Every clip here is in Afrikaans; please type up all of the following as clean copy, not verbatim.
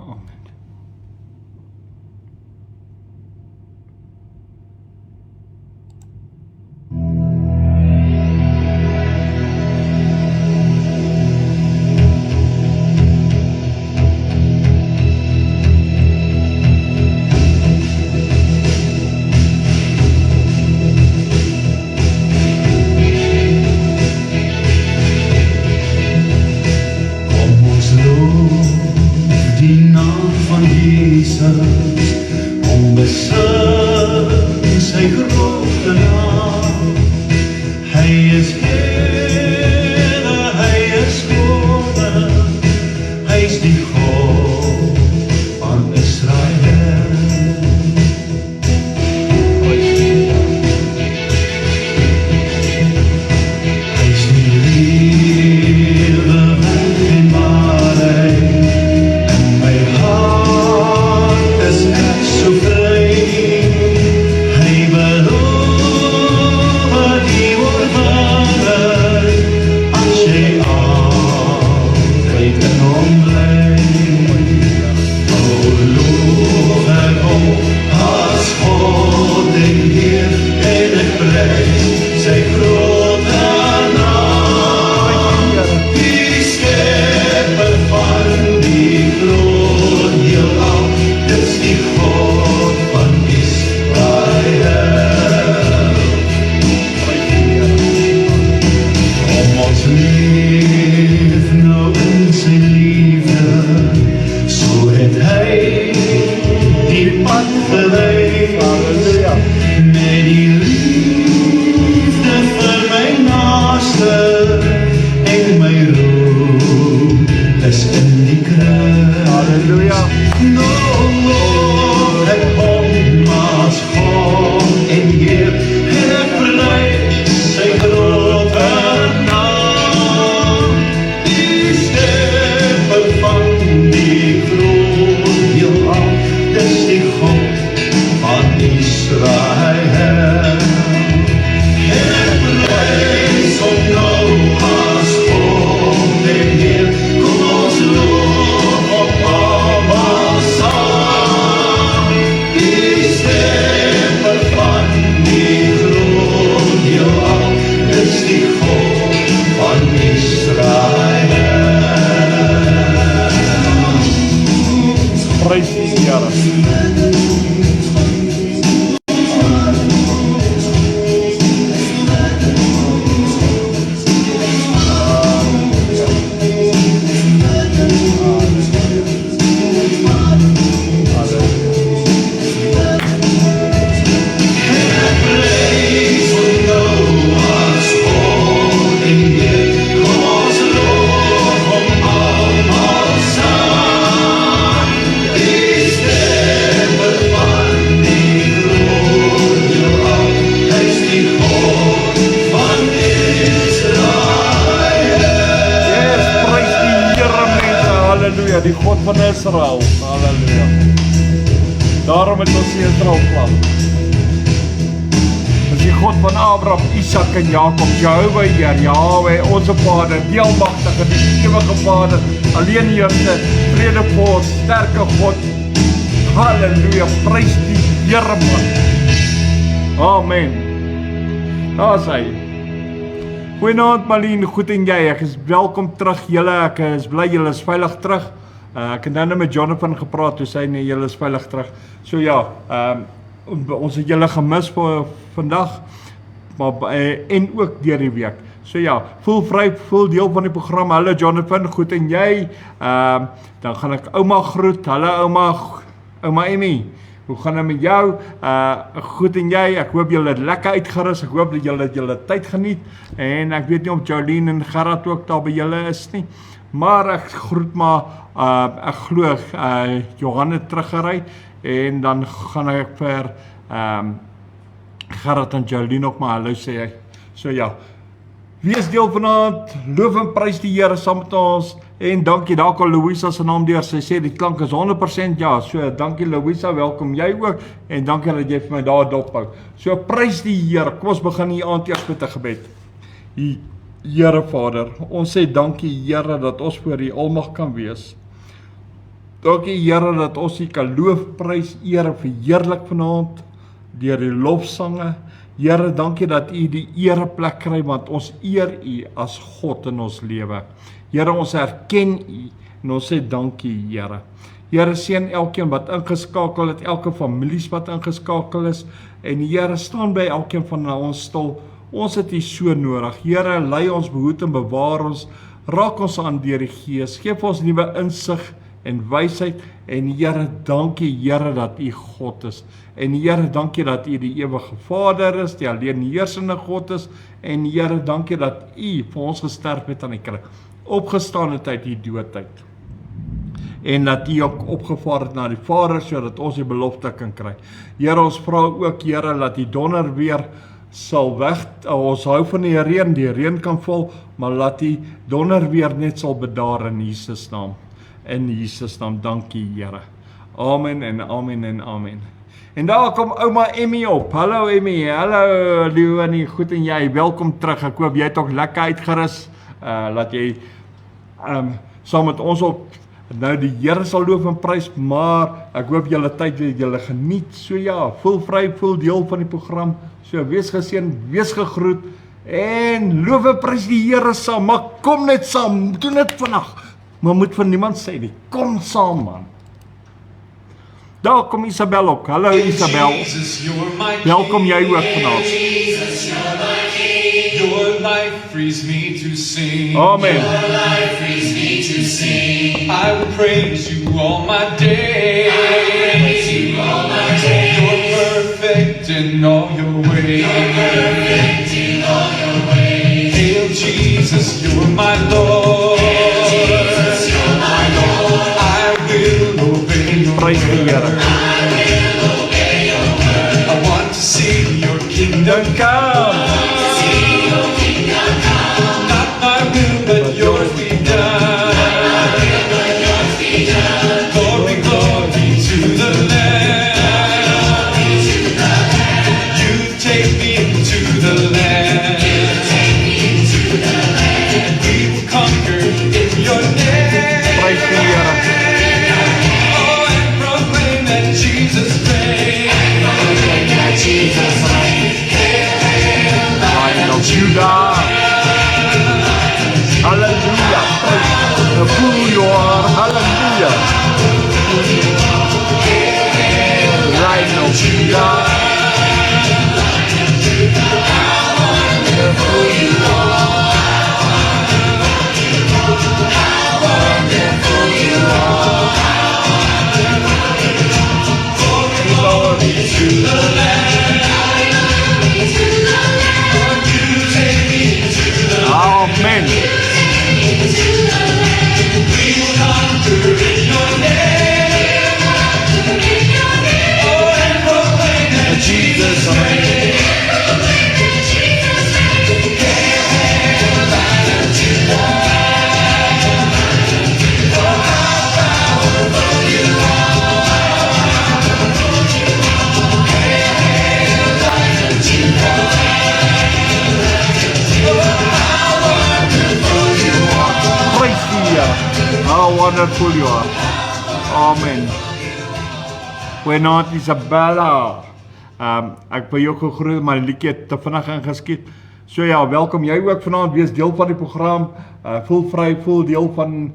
Amen. Die God van Israel, halleluja. Daarom het ons die Israel plan. Dis die God van Abraham, Isaac en Jacob, Jehovah Heer, Yahweh, onze Vader, die almagtige, die ewige Vader, alleen heerser, vredevors, sterke God. Halleluja, prys die Here man. Amen. Daar is hy. Goeienaand Marlene, goed en jy, ek is welkom terug julle, ek is bly julle is veilig terug. Ek het nou met Jonathan gepraat, toe sê nee, julle is veilig terug. So ja, ons het julle gemis vir vandag, maar, en ook deur die week. So ja, voel vry, voel deel van die program. Hallo Jonathan, goed en jy? Dan gaan ek ouma groet. Hallo ouma Emmy. Hoe gaan het met jou? Goed en jy? Ek hoop julle het lekker uitgerus. Ek hoop dat julle tyd geniet. En ek weet nie of Jolien en Gerard ook daar by julle is nie. Maar ek groet maar, ek glo Johan het teruggery. En dan gaan ek vir Gerard en Jolien ook maar hallo sê hy. So ja, wees deel vanaand, loof en prys die Here saam met ons. En dankie, daar kan Louisa se naam deur, sy sê die klank is 100% ja, so dankie Louisa, welkom jy ook, en dankie dat jy vir my daar dophou. So prys die Here, kom ons begin hier aand eers met 'n gebed. Here Vader, ons sê dankie Here dat ons voor U almag kan wees. Dankie Here dat ons U kan loof, prys, eer en verheerlik vanaand deur die lofsange. Here, dankie dat U die ereplek kry, want ons eer U as God in ons lewe. Here, ons erken U en ons sê dankie, Here. Here, seën elkeen wat ingeskakel het, elke families wat ingeskakel is, en Here, staan by elkeen van ons stil. Ons het U so nodig. Here, lei ons, behoed en bewaar ons, raak ons aan deur die Gees, geef ons nuwe insig en wysheid, en Here, dankie Here dat U God is, en Here, dankie dat U die ewige Vader is, die alleen heersende God is, en Here, dankie dat U vir ons gesterf het aan die kruis, opgestaan het uit die doodheid, en dat U ook opgevaar het na die Vader, sodat ons die belofte kan kry. Here, ons vra ook, Here, dat die donder weer sal weg, ons hou van die reën kan val, maar laat die donder weer net sal bedaar in Jesus naam. In Jesus naam, dankie Here. Amen en amen en amen. En daar kom ouma Emmy op. Hallo Emmy, hallo Leonie, goed en jy, welkom terug. Ek hoop jy het ook lekker uitgerus, laat jy saam met ons op nou die Here sal loof en prys, maar ek hoop julle tyd het julle geniet. So ja, voel vry, voel deel van die program. So wees geseën, wees gegroet en loof en prys die Here saam. Maar kom net saam, doen dit vandag. Maar moet van niemand sê nie, kom saam man. Daar kom Isabel ook, hallo Isabel. Welkom jy ook vanavond. Your life frees me to sing. Amen. Your life frees me to sing. I will praise you all my days. I will praise you all my days. You're perfect in all your ways. You're perfect in all your ways. Hail Jesus, you're my Lord. Hail Jesus, you're my Lord. I will obey your Praise the Here. I will obey your word. I want to see your kingdom come. But yours be done. Glory, glory to the Lamb. You take me to the land. And we will conquer in your name. Praise the Here. Oh, and proclaim that Jesus reigns. Lion of Judah. Hallelujah, praise who you are, hallelujah. Lion of Judah. Who you are. Glory to the Lamb. Amen. Jesus reigns. Praise thee, how wonderful you are. Amen. Goeienaand Isabella. Ek wil jou gegroet, maar die liedjie het te vinnig ingeskiet. So ja, welkom jy ook vanaand, wees deel van die program. Voel vry, voel deel van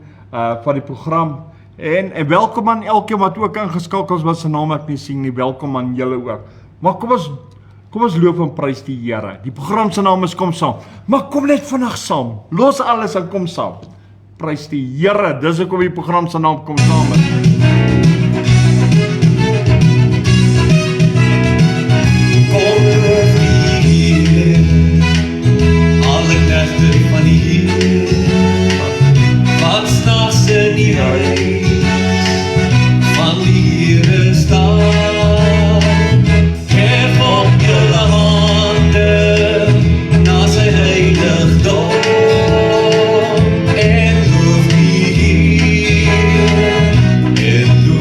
die program. En welkom aan elkeen wat ook ingeskakel is, wat se naam ek nie sien nie. Welkom aan julle ook. Maar kom ons loof en prys die Here. Die program se naam is Kom Saam. Maar kom net vandag saam. Los alles en kom saam. Prys die Here. Dis hoekom die program se naam Kom Saam is. En loof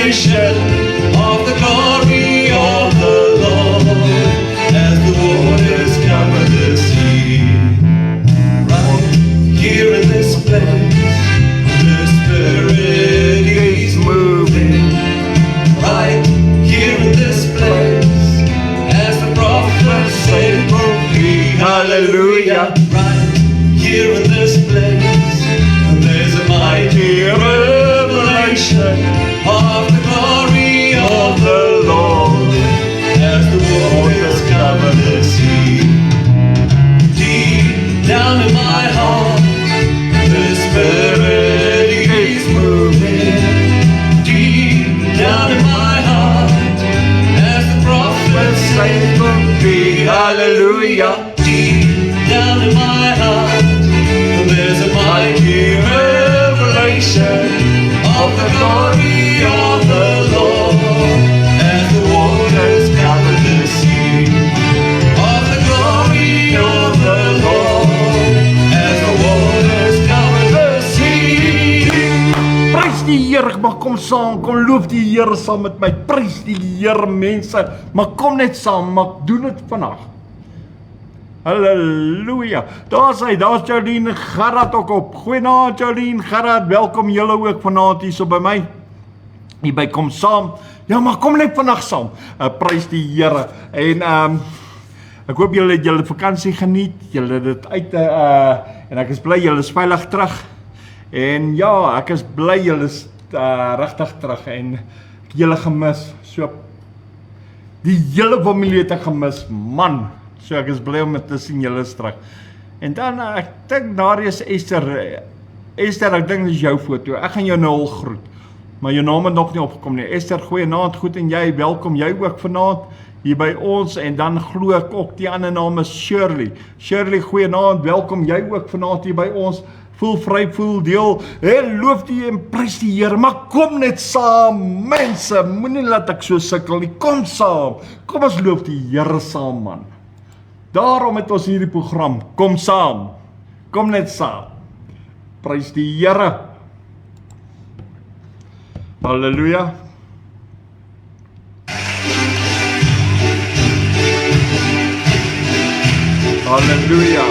revelation of the glory of the Lord as the waters cover the sea. Right here in this place, the Spirit is moving. Right here in this place, as the prophets say, hallelujah. Right here in this place, there's a mighty revelation of the glory of the Lord as the waters cover the sea. Deep down in my heart, the Spirit is moving. Deep down in my heart, as the prophets say, hallelujah. Deep down in my heart, there's a mighty revelation of the glory of the Lord as the waters cover the sea. Of the glory of the Lord as the waters cover the sea. Prys die Here, maar kom saam, kom loof die Here saam met my. Prys die Here mense, maar kom net saam, maar doen dit vandag. Halleluja. Daar's Jolien Gerard ook op. Goeienaand Jolien Gerard, welkom julle ook vanaand hier so by my. Hier by kom saam. Ja, maar kom net vandag saam. Prys die Here. En ek hoop julle het julle vakansie geniet. Julle het dit uit en ek is bly julle is veilig terug. En ja, ek is bly julle is regtig terug en ek julle gemis. So die hele familie het ek gemis, man. So ek is bly om te sien julle is terug. En dan, ek dink daar is Esther, ek dink dis jou foto, ek gaan jou nou al groet, maar jou naam het nog nie opgekom nie. Esther, goeienaand, goed en jy, welkom jy ook vanaand hier by ons, en dan glo ek ook, die ander naam is Shirley. Shirley, goeienaand, welkom jy ook vanaand hier by ons, voel vry, voel deel, en loof die en prys die Here, maar kom net saam, mense, moenie laat ek so sukkel nie, kom saam, kom ons loof die Here saam, man. Daarom het ons hierdie program, kom saam, kom net saam, prys die Here, halleluja. Halleluja.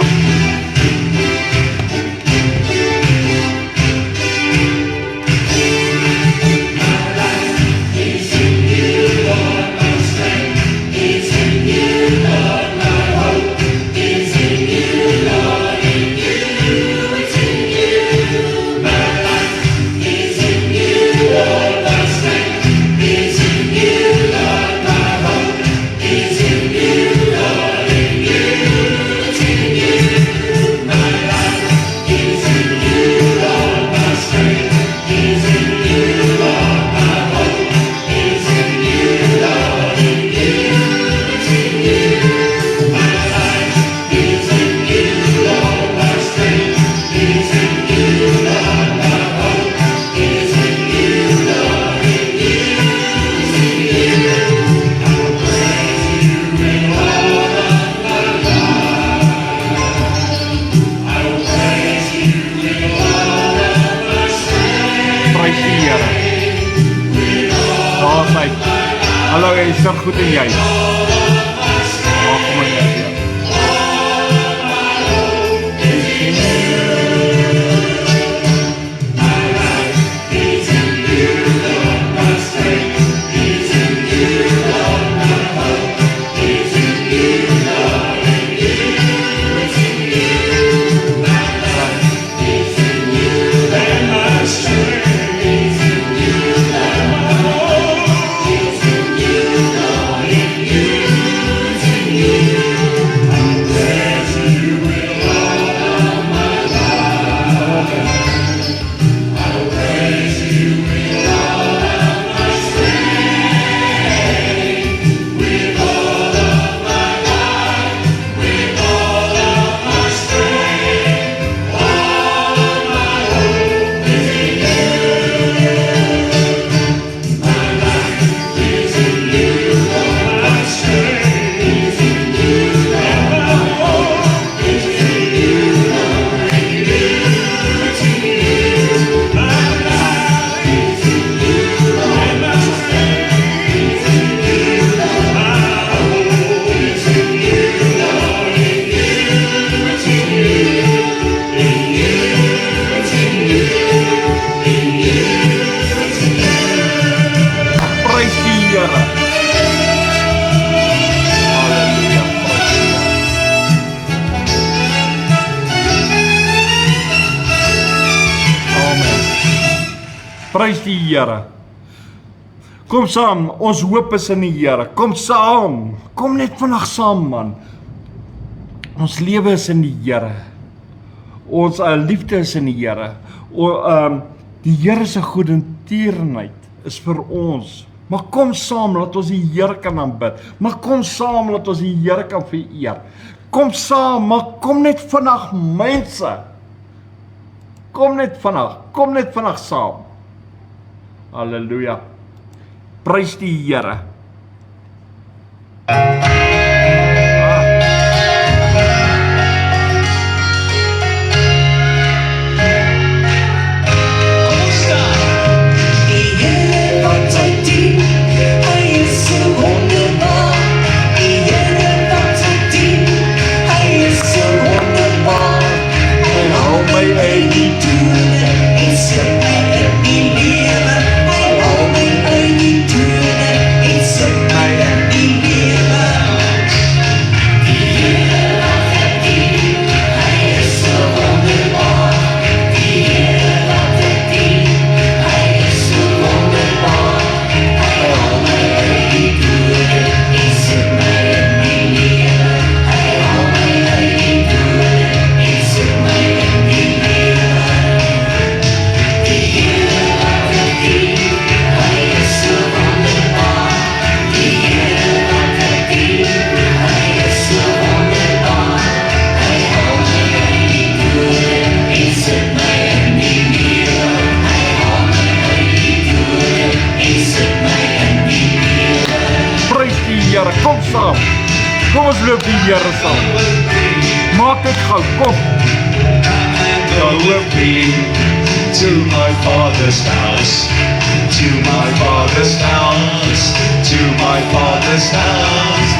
Hallo, is dat goed en jij? Oh, kom maar hier. Prys die Here. Kom saam, ons hoop is in die Here. Kom saam. Kom net vandag saam, man. Ons lewe is in die Here. Ons liefde is in die Here. Die Here se goedertierenheid is vir ons. Maar kom saam, laat ons die Here kan aanbid. Maar kom saam, laat ons die Here kan vereer. Kom saam, maar kom net vandag, mense. Kom net vandag saam. Halleluja. Prys die Here. Kom saam. Kom ons loop die Here saam. Maak dit gou, kom. Go with me to my Father's house, to my Father's house, to my Father's house.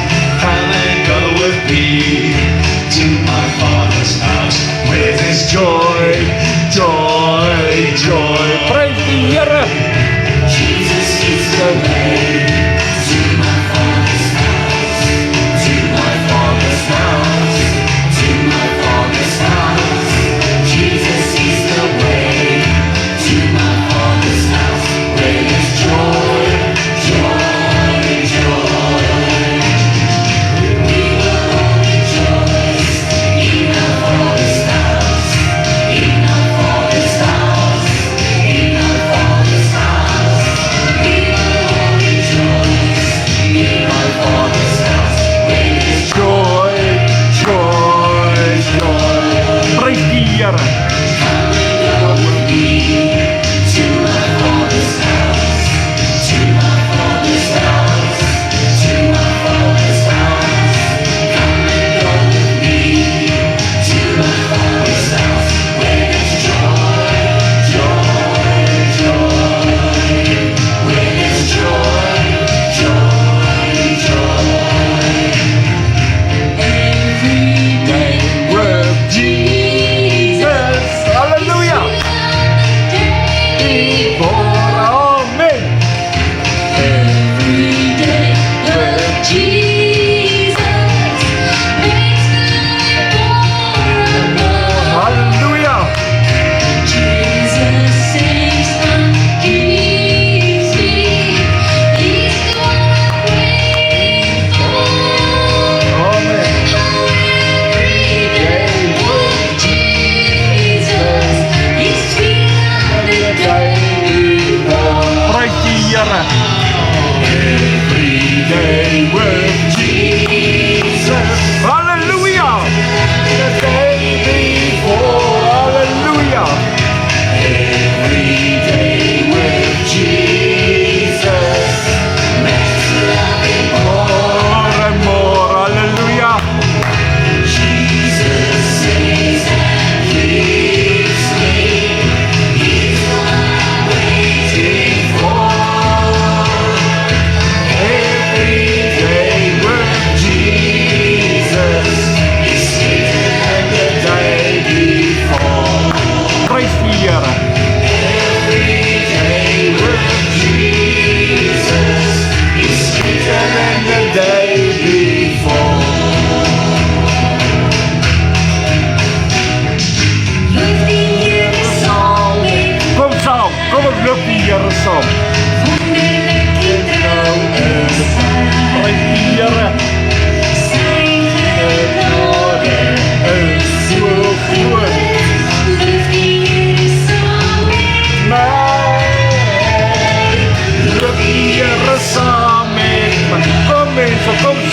Come and go with me to my Father's house, where there's joy, joy, joy. Prys die Here. Jesus is the way.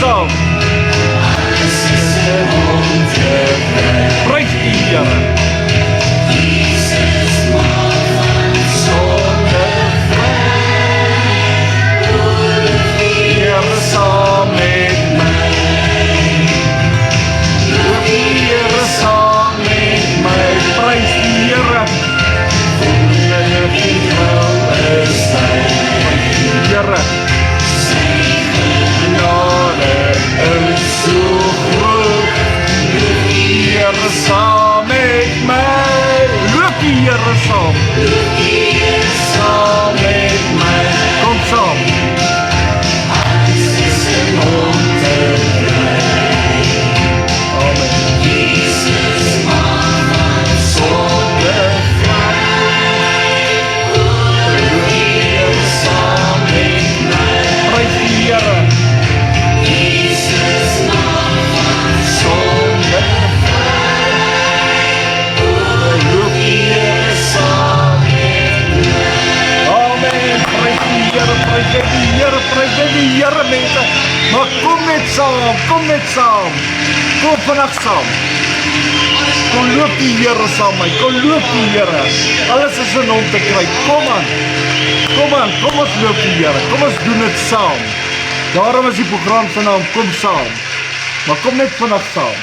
saam. Prys die Here. Here saam met my. Loop die Here saam met my. Prys die Here. Here genade is so groot. Here saam met my. Loop die Here saam. Saam met my. Kom saam. Amen. Prys die Here mense, maar kom net saam, kom vandag saam, kom loop die Here saam my, kom loop die Here, alles is in hom te kry, kom ons loop die Here, kom ons doen dit saam, daarom is die program se naam, kom saam, maar kom net vandag saam,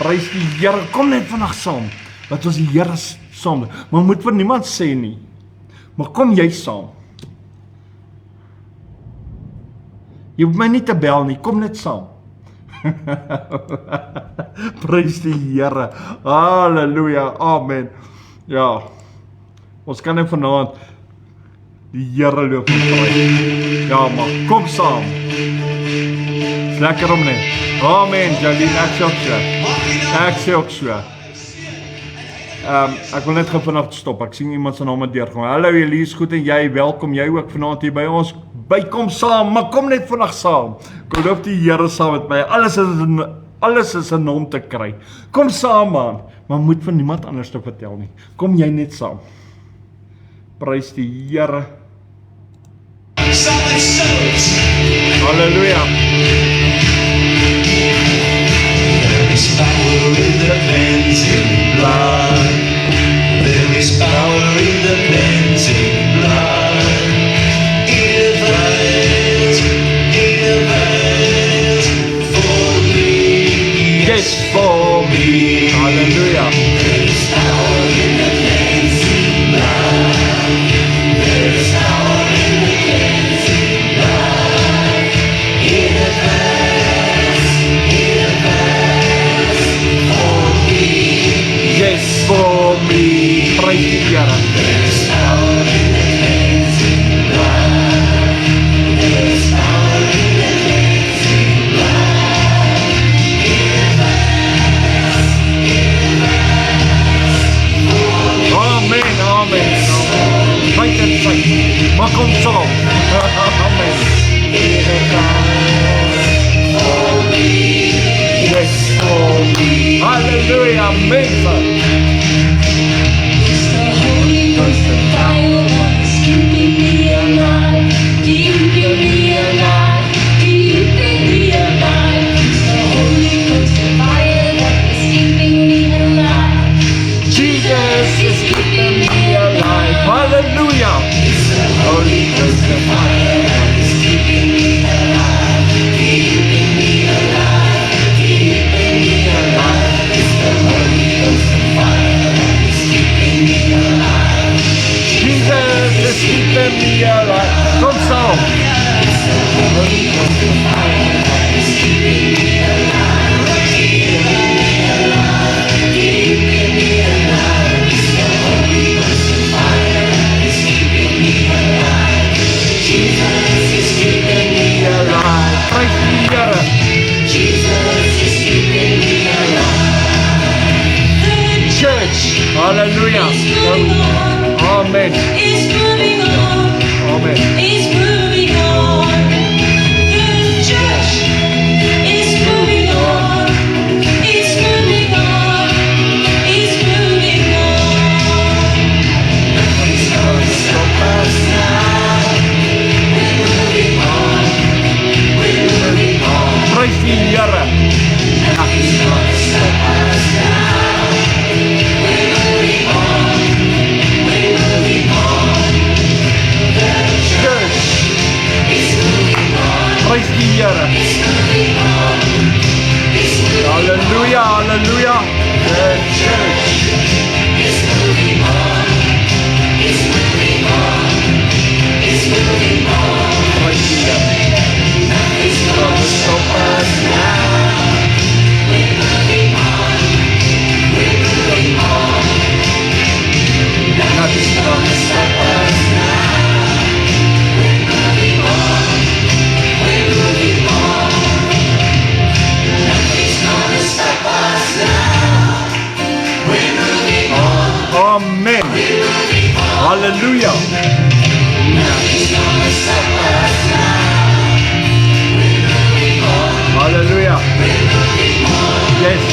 prys die Here, kom net vandag saam, wat ons die Here saam, maar moet vir niemand sê nie, maar kom jy saam. Jy hoef my nie te bel nie, kom net saam. Prys die Here. Halleluja. Amen. Ja. Ons kan net vanaand die Here loop en prys. Ja, maar kom saam. Is lekker om net. Amen. Jolien, ek sê ook so. Ek wil net vanaf stop, ek sien iemand sy naam deurgaan. Hallo Elise, goed en jy, welkom jy ook vanaand hier by ons, kom saam, maar kom net vandag saam, kom loop die Here saam met my, alles is in hom te kry, kom saam man, maar moet vir niemand anders te vertel nie, kom jy net saam, prys die Here, halleluja, there is power in the cleansing blood. There is power in the cleansing blood. It avails for me. Yes, for me. Hallelujah. There is power in the cleansing blood. There is power in the cleansing blood. It avails for me. Yes, for me. Prys die Here. There is power in the cleansing blood. There is power in the cleansing blood. Amen, amen. Fight and fight. Maar kom saam. Amen. Yes, for me. Hallelujah, amazing. Hallelujah. Holy Ghost of fire is keeping me alive, keeping me alive, keeping me alive. It's the Holy Ghost of fire is keeping me alive. Jesus is keeping me alive. Come song. It's the Holy Ghost of fire is keeping me alive, keeping me alive, keeping me alive. It's the Holy Ghost of fire. Jesus is keeping me alive. Prys die Here. Jesus is keeping me alive. The church, hallelujah. Amen. Is moving on. Amen. Is moving on. The church is moving on. Is moving on. Is moving on. Nothing's gonna stop us now. Here. Hallelujah, hallelujah. Yes, church. Praise Him. Gonna stop us now. Nothing's gonna stop us Amen. Hallelujah. Hallelujah. Yes.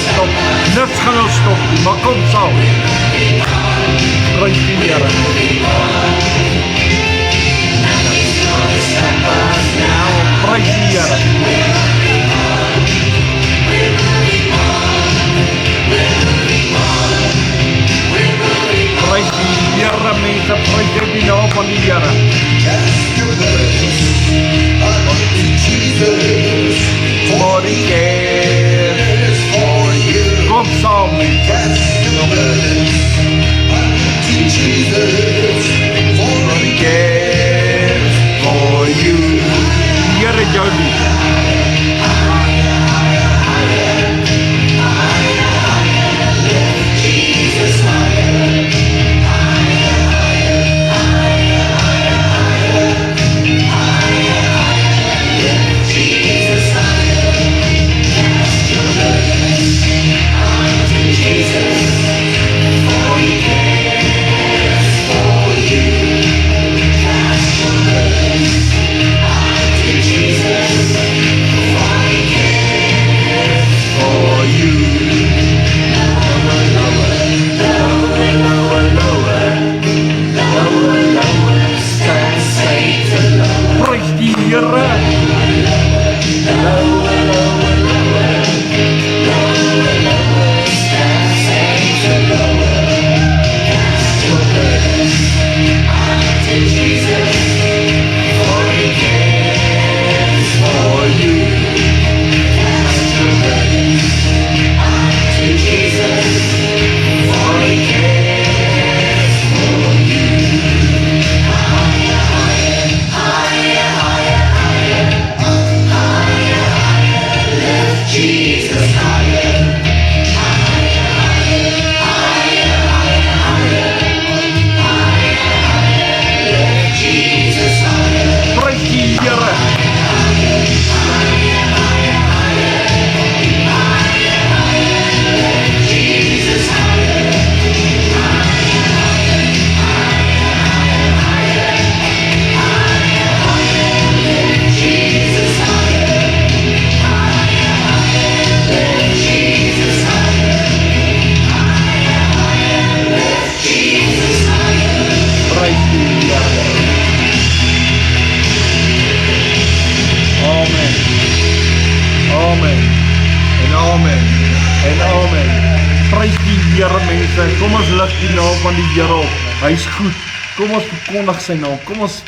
Stop. Niks gaan ons stop. Maar kom saam. Prys die Here. Prys die Here. Prys die Here, mense, prys die naam van die Here. For He cares for you. Kom saam, mense. For He cares for you. Die Here het jou lief. Kom ons lig die naam van die Here op. Hy is goed. Kom ons verkondig sy naam. Kom ons,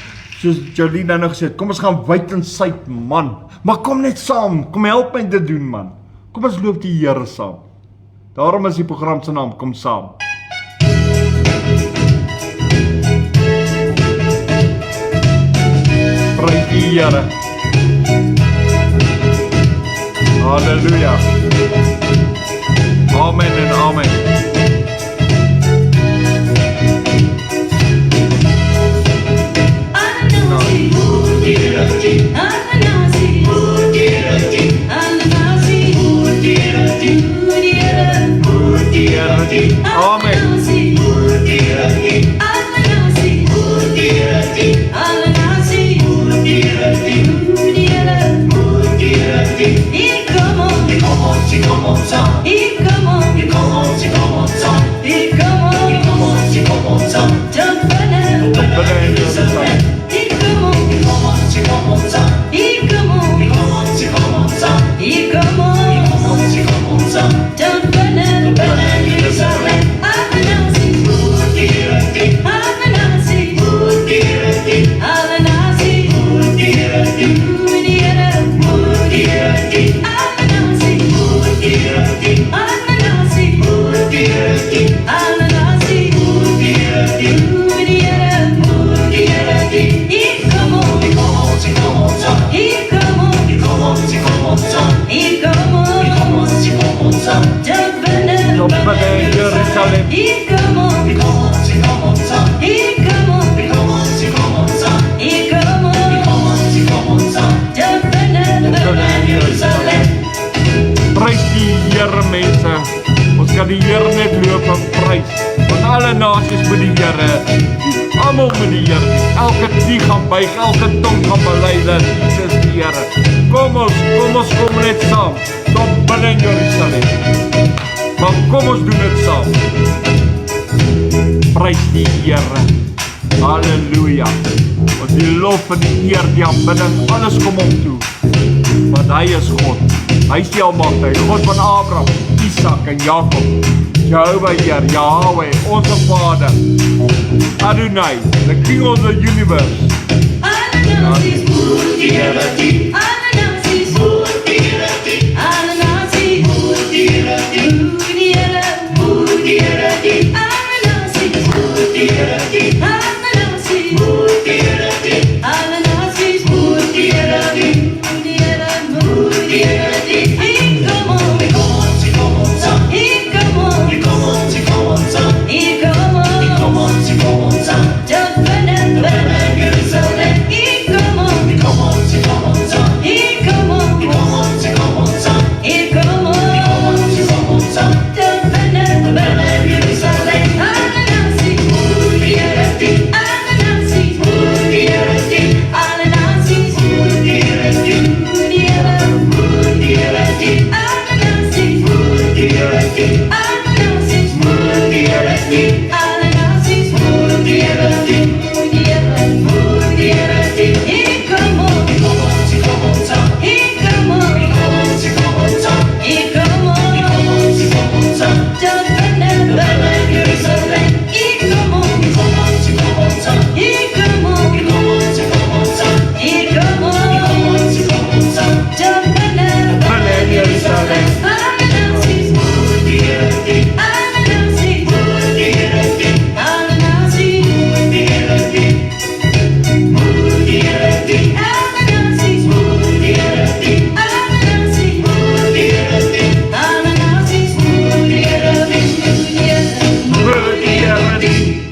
soos Jolien nou gesê het, kom ons gaan wyd en suid, man. Maar kom net saam. Kom help my dit doen, man. Kom ons loop die Here saam. Daarom is die program se naam Kom Saam. Prys die Here. Halleluja. Amen en amen. Come on, Almal met die Here. Elke knie gaan buig, elke tong gaan bely dat Jesus die Here. Kom ons kom net saam. Tot binne in Jerusalem. Maar kom ons doen dit saam. Prys die Here. Halleluja. Want die lof en die eer, die aanbidding, alles kom hom toe. Want hy is God. Hy is die Almagtige, God van Abraham, Isak en Jakob. Jehovah Heer, Yahweh, onze Vader. Adonai, the King of the universe.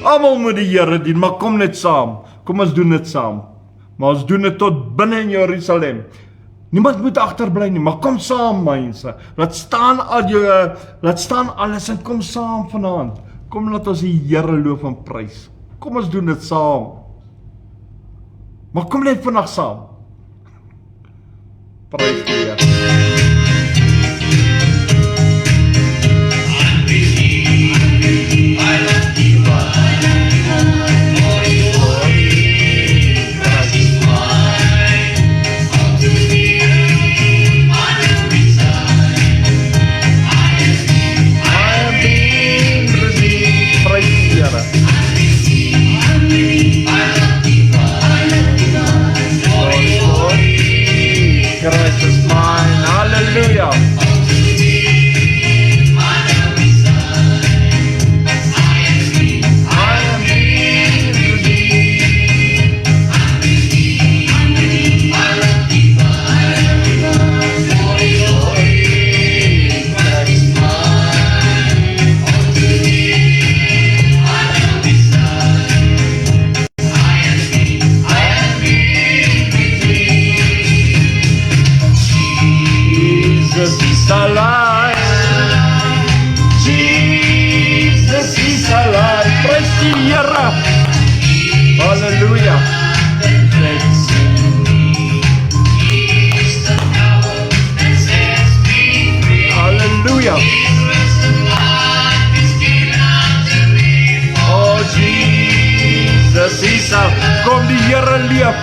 Almal moet die Here dien, maar kom net saam. Kom ons doen dit saam. Maar ons doen dit tot binne in Jerusalem. Niemand moet agterbly nie, maar kom saam mense. Laat staan alles en kom saam vanaand. Kom laat ons die Here loof en prys. Kom ons doen dit saam. Maar kom net vandag saam. Prys die Here. Christ is mine, hallelujah. Hallelujah. Hallelujah. Oh Jesus is alive. Kom die Here leef.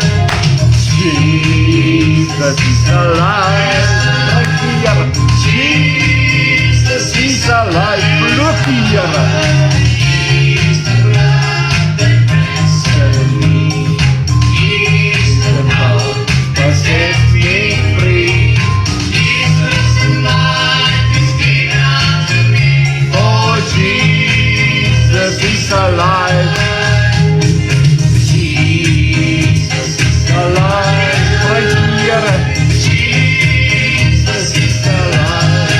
Jesus is alive. Prys die Here. Jesus is alive. Loof die Here. Alive. Jesus is alive. Praise the Here. Jesus is alive.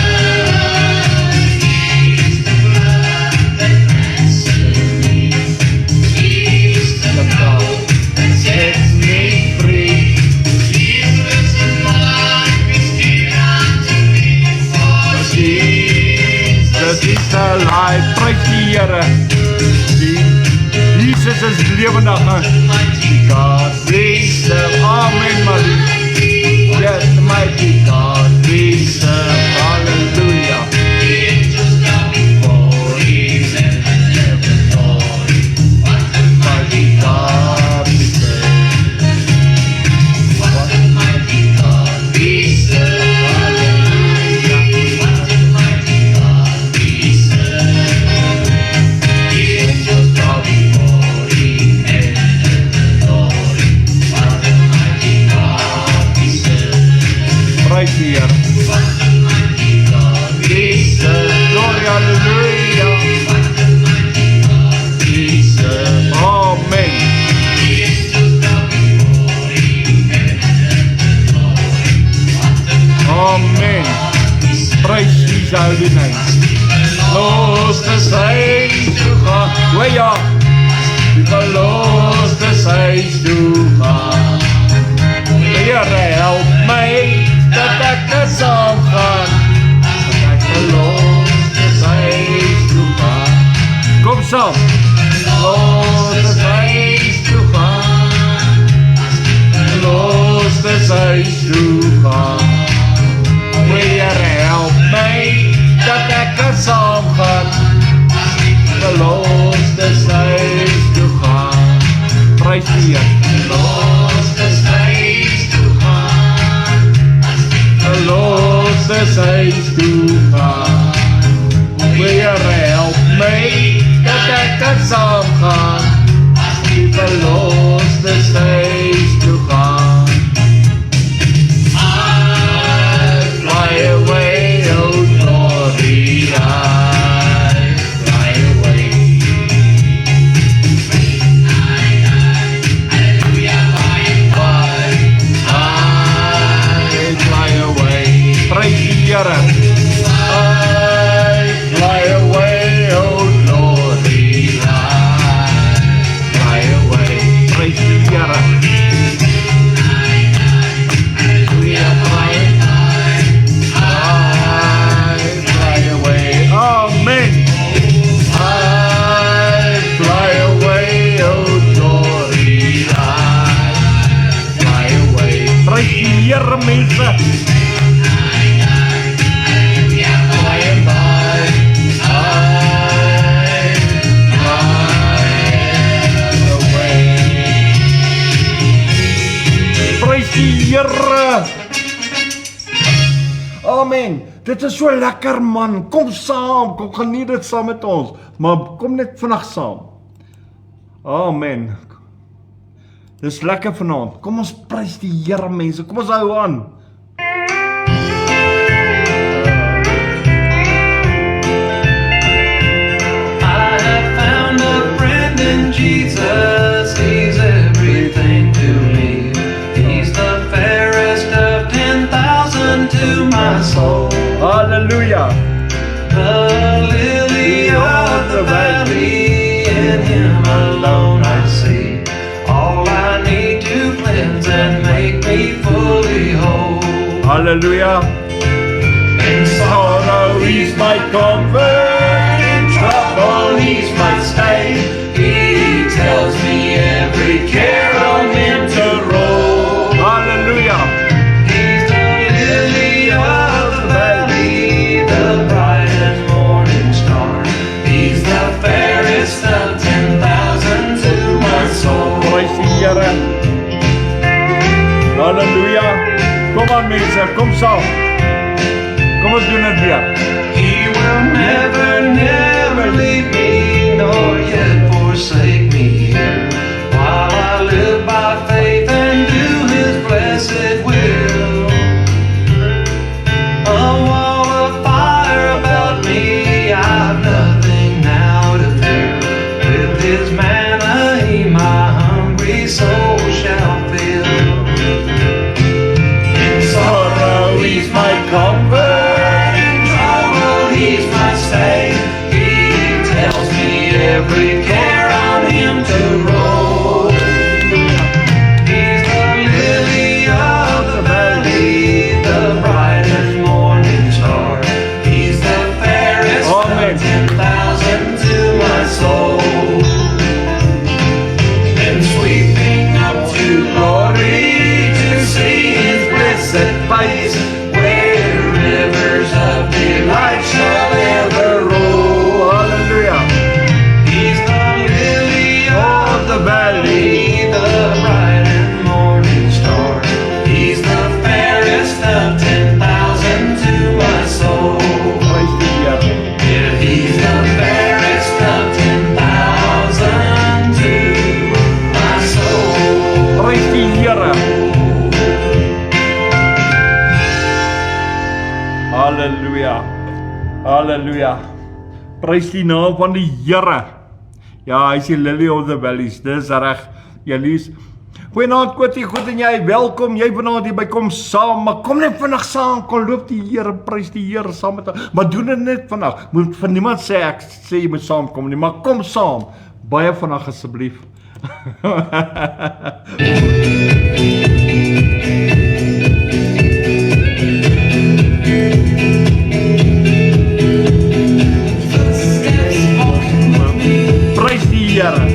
is lewendige God we serve. Amen, Marie. Yes, the mighty God we serve. Hallelujah. The angels bow before Him and heaven adore Him. What a mighty God we serve. What a mighty God we serve. Hallelujah. What a mighty God we serve. The angels bow before Him and heaven adore Him. What a mighty God we serve. Right here. What a mighty God we serve. Glory, hallelujah. What a mighty God we serve. Amen. The angels bow before Him and heaven adore Him. What a Amen. Praise His holy name. Los de saints to God. Way up. Because los de saints to God. Here help me dat ek het saam gaan. Dat ek los de saints to God. Kom saam. Los de saints to God. Los de saints to God. Weer help my dat ek kan saamgaan. Los de saints to gaan. Prys die Heer. Los de saints to gaan. Los de saints to gaan. Weer help my dat ek kan saamgaan. Los de saints to gaan. Fly away, oh glory, I fly away. I fly away. Praise die Here. I fly away, oh glory, I fly away. Praise die Here. We are flying high. I fly away. Amen. I fly away, oh glory. I fly away. Praise die Here, mense. Flying by. I fly away. Praise die Here. Amen. Dit is so lekker, man. Kom saam, kom geniet dit saam met ons. Maar kom net vandag saam. Amen. Dis lekker vanaand. Kom ons prys die Here, mense. Kom ons hou aan. I have found a friend in Jesus. He's everything to me. He's the fairest of 10,000 to my soul. Hallelujah. The lily of the valley, in Him alone I see. All I need to cleanse and make me fully whole. Hallelujah. In sorrow He's my comfort, in trouble He's my stay. He tells me every care on Him to roll. Hallelujah. He's the lily of the valley, the brightest morning star. He's the fairest of 10,000 to my soul. Prys die Here. Hallelujah. Kom aan mense, kom saam. Kom ons doen dit weer. He will never, never leave me, nor yet forsake me here, while I live by faith and do His blessed will. A wall of fire about me, I've nothing now to fear. With His manna, He my hungry soul shall fill. In sorrow He's my comfort, in trouble He's my stay. He tells Halleluja. Prys die naam van die Here. Ja, hy is die lily of the valleys. Dis reg. Jelies. Goeienaand Kotie, goed en jy, welkom. Jy vanaand hier by kom saam, maar kom net vandag saam, kom loop die Here, prys die Here saam met ons. Maar doen dit net vandag. Moet vir niemand sê ek sê jy moet saamkom nie, maar kom saam. Baie vandag asseblief. Prys die Here.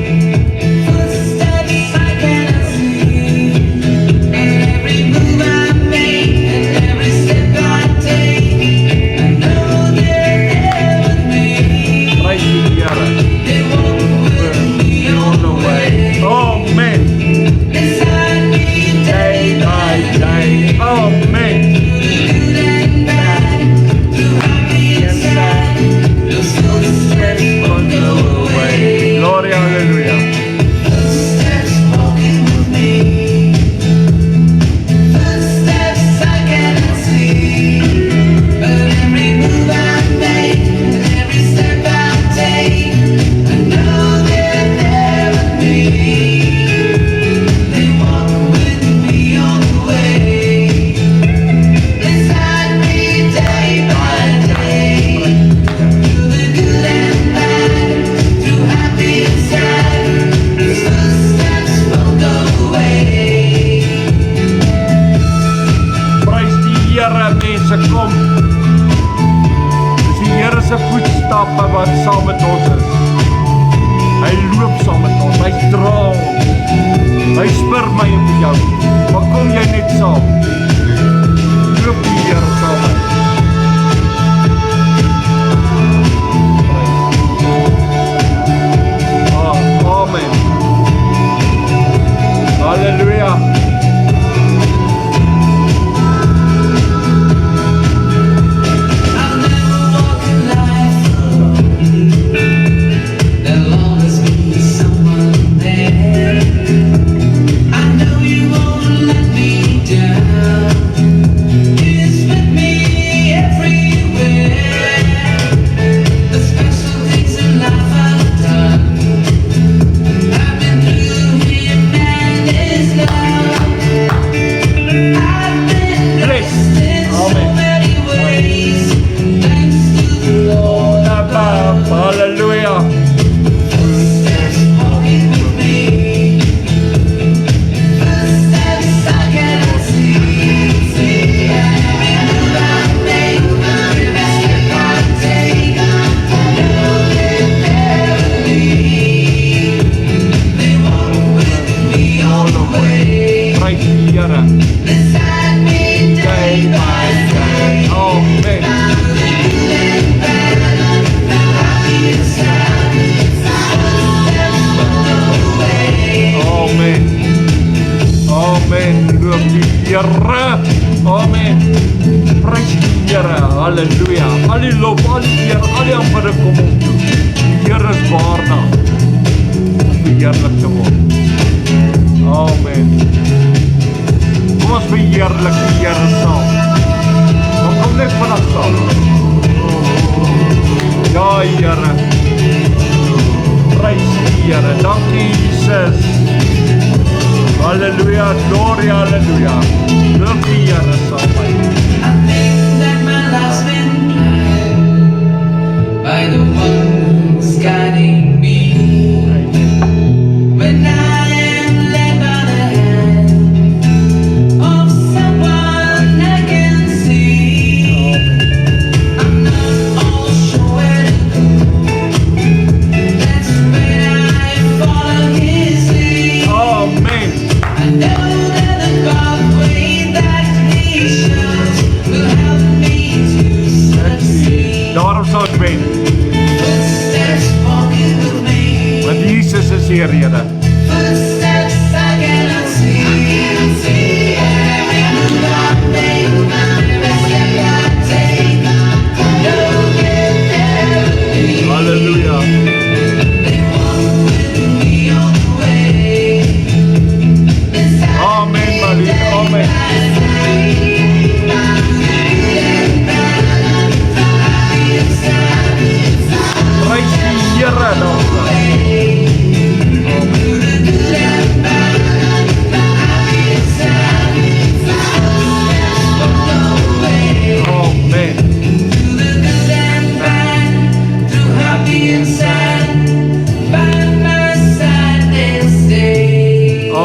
Wat saam met ons is. Hy loop saam met ons, hy dra ons. Hy spur my en vir jou. Maar kom jy net saam? Loop die Here saam met. Amen. Halleluja. Amen. Prys die Here. Halleluja. Al die lof, al die eer, al die aanbidding kom op toe. Die Here is waardig om verheerlik te word. Amen. Kom ons verheerlik die Here saam. Maar kom net vanaf saam. Ja, Here. Prys die Here. Dankie Jesus. Halleluja, gloria, halleluja. Loop die Here saam met. I think that my life's been planned by the one who's guiding me. When I am led by the hand of someone I can see, I'm not all sure where to go. That's when I follow His lead. Amen. I know that the pathway that He shows will have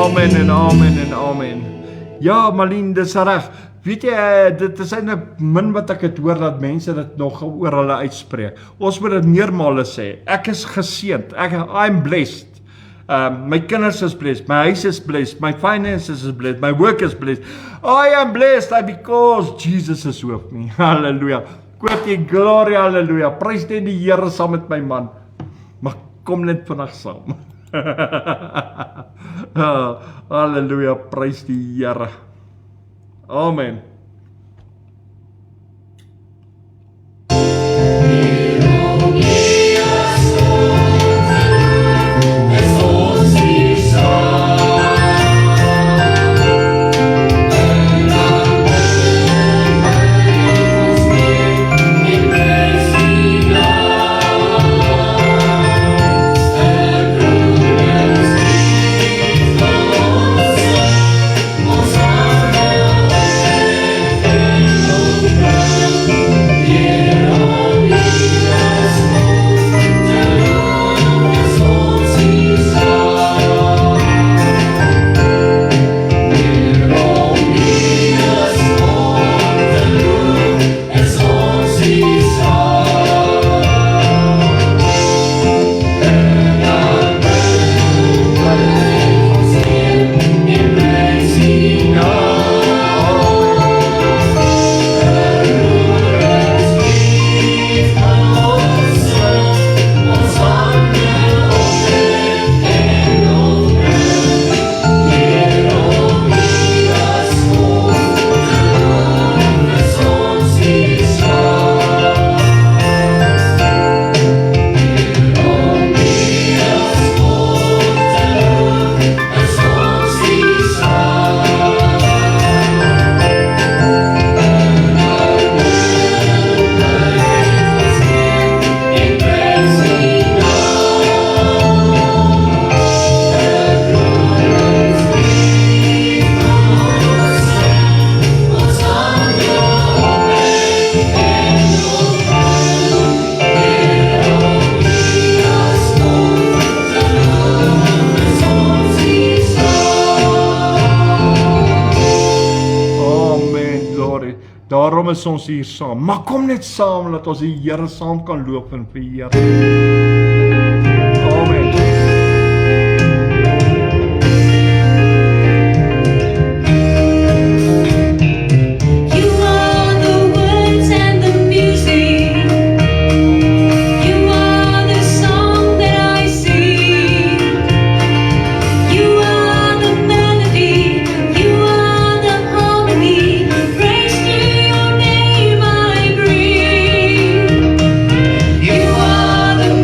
Amen en amen en amen. Ja, Marlene, dis reg. Weet jy, dit is eintlik min wat ek het hoor dat mense dit nog oor hulle uitspreek. Ons moet dit meermale sê. Ek is geseënd. I'm blessed. My kinders is blessed, my huis is blessed, my finances is blessed, my work is blessed. I am blessed because Jesus is with me. Halleluja. Quote die glory, halleluja. Prys net die Here saam met my man. Maar kom net vandag saam. Halleluja, prys die Here. Amen. Daarom is ons hier saam. Maar kom net saam, dat ons die Here saam kan loop en verheer. Amen.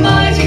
Mighty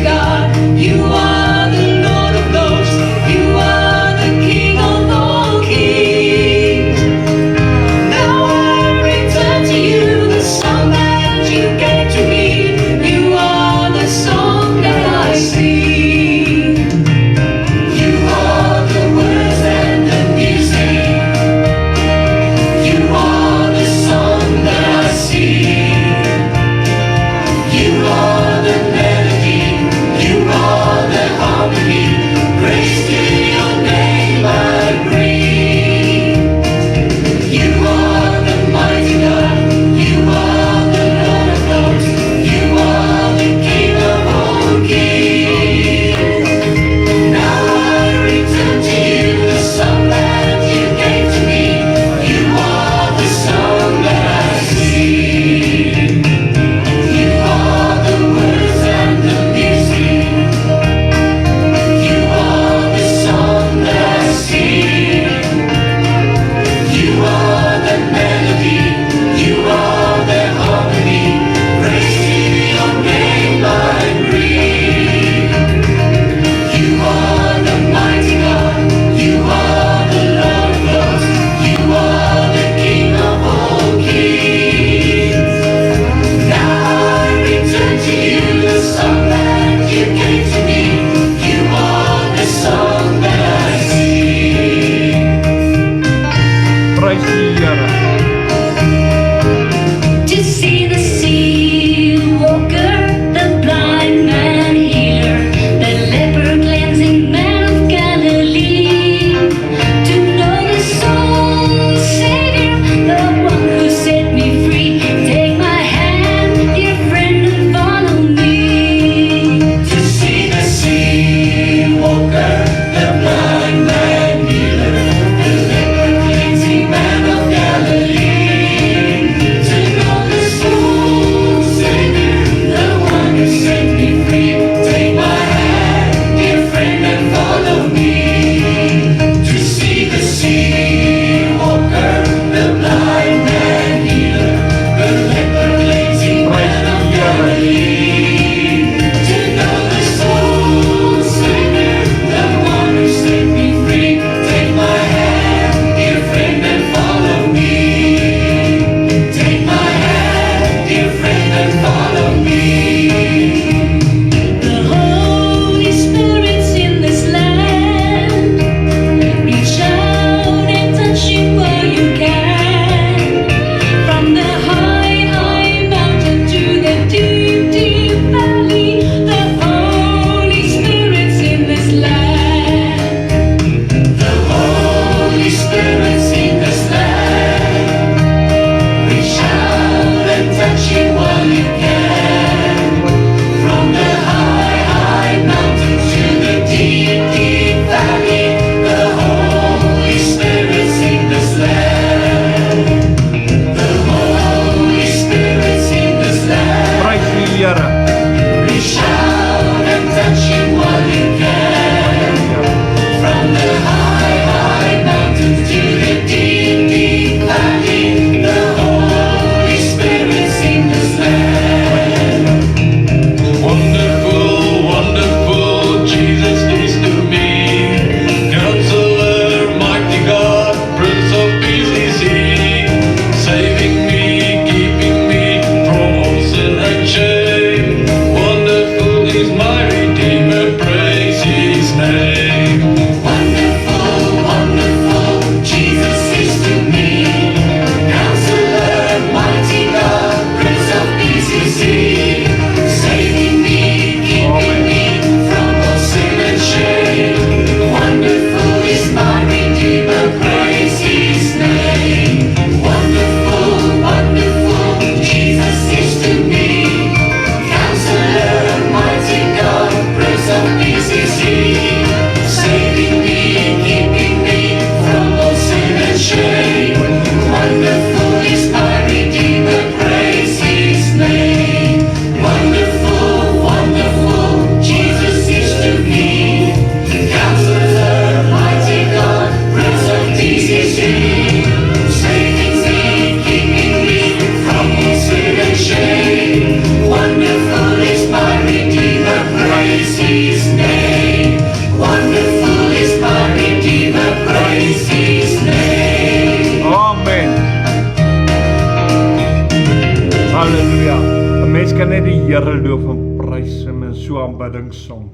aanbiddingssong.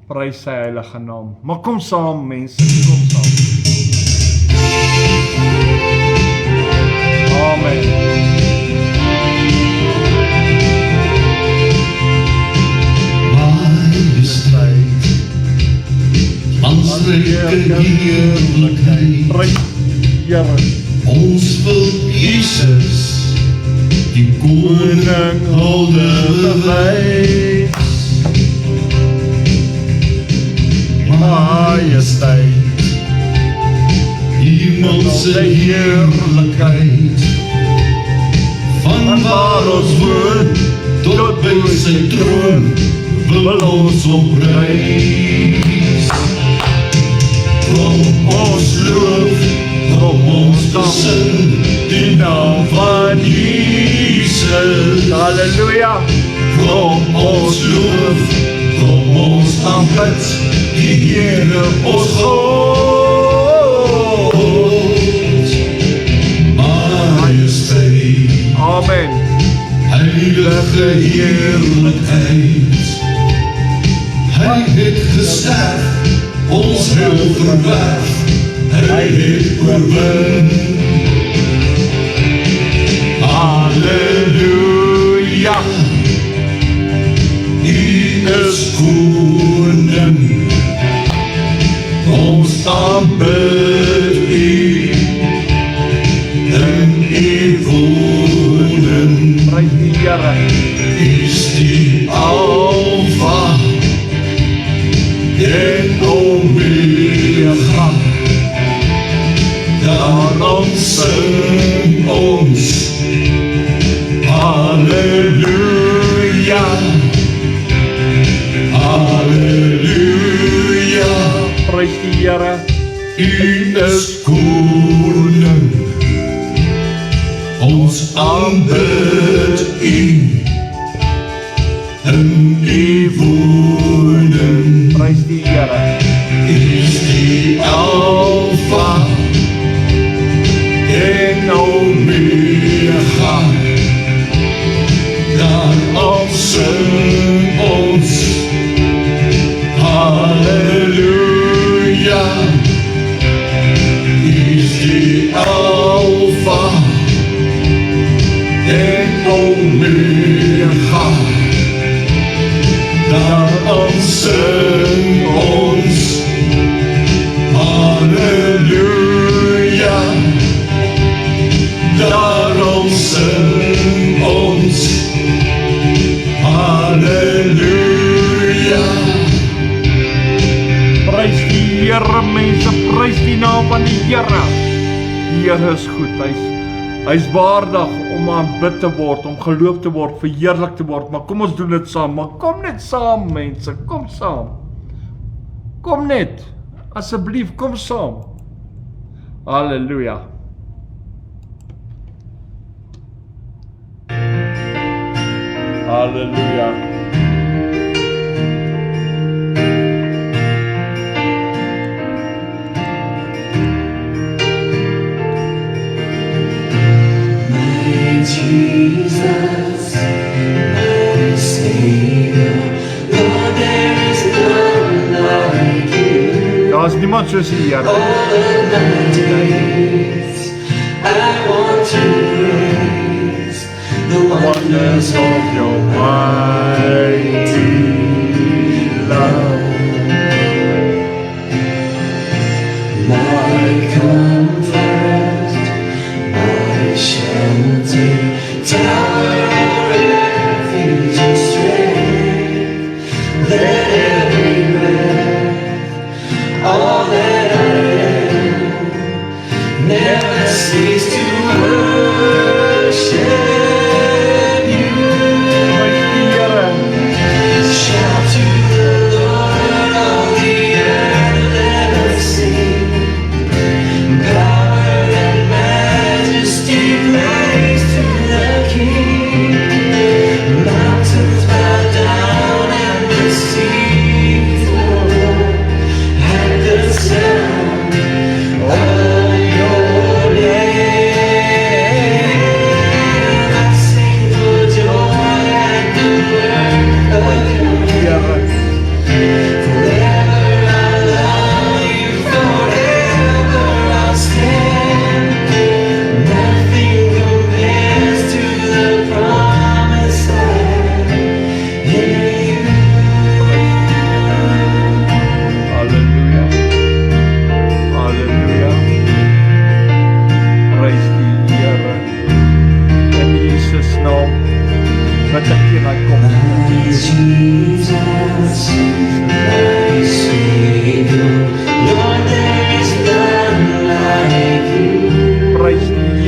Prys sy heilige naam. Maar kom saam mense, kom saam. Amen. Majesteit, landstrekke heerlijkheid, Prys Here. ons wil Jesus, die koning hulde bewys. Majesteit, hemelse heerlijkheid, van waar ons woon tot by sy troon, wil ons opreis. Kom ons loof, kom ons besing die naam van Jesus. Halleluja. Kom ons loof, kom ons aanbid die Here ons God. Majesteit, Amen. heilige heerlijkheid, hy het gesterf, ons wil verwerf, hy het oorwin. Halleluja, U is koning, ons aanbid U, in U woning. Prys die Here. Is die Alpha en Omega, daarom sing ons Halleluja, Halleluja. Prys die Here. U is koning, ons aanbid U, in U woning. Prys die Here. Is die Alpha en Omega, daarom sing ons Halleluja. Is die Alpha en Omega, daarom sing ons Halleluja, daarom sing ons Halleluja. Prys die Here mense, prys die naam van die Here. Die Here is goed, hy's waardig om aanbid te word, om geloof te word, verheerlik te word. Maar kom ons doen dit saam, maar kom net saam mense, kom saam. Kom net, asseblief, kom saam. Halleluja. Halleluja. Jesus, my Savior, Lord, there is none like you. Daar's niemand soos die Here. All of my days, I want to praise the wonders of your mighty love. my comfort, my shelter, tower of refuge and strength. Let every breath, all that I am, never cease to worship you. Shout to the Lord of the earth, let us sing. Power and majesty, praise to the King. Mountains bow down and the seas roar at the sound of your name. I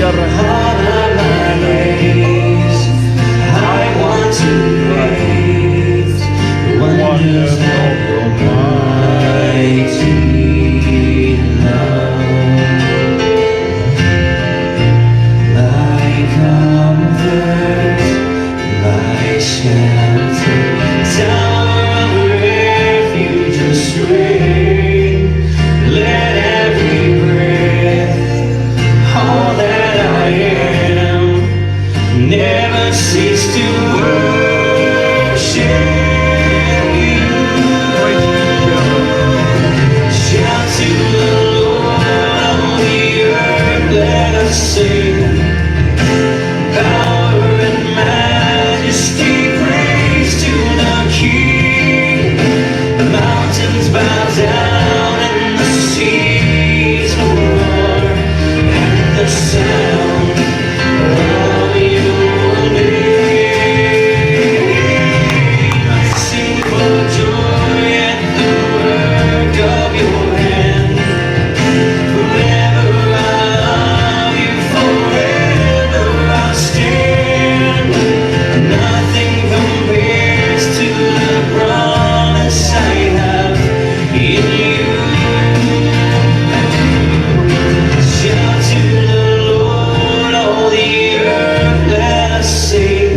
Here. All of my days, I want to praise the wonders of your mighty love. My comfort, my shelter, tower of refuge and strength. Let every breath, all that I am, never cease to worship you. Shout to the Lord on the earth, let us sing. Power and majesty, praise to the King. The mountains bow down and the seas roar at the sound of your name. I sing for joy at the work of your hand. Forever I love you, forever I'll stand. Nothing compares to the promise I have in you. Shout to the Lord, all the earth, let us sing.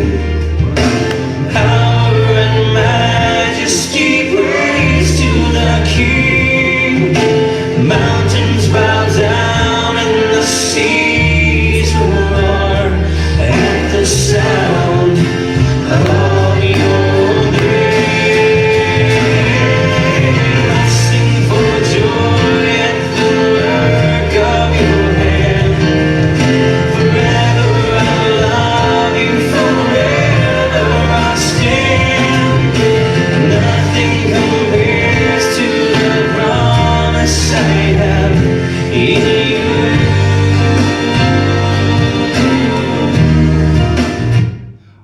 Power and majesty, praise to the King. Mountains bow down and the seas roar at the sound of your name. I sing for joy at the work of your hand. Forever I'll love you, forever I'll stand. Nothing compares to the promise I have in you.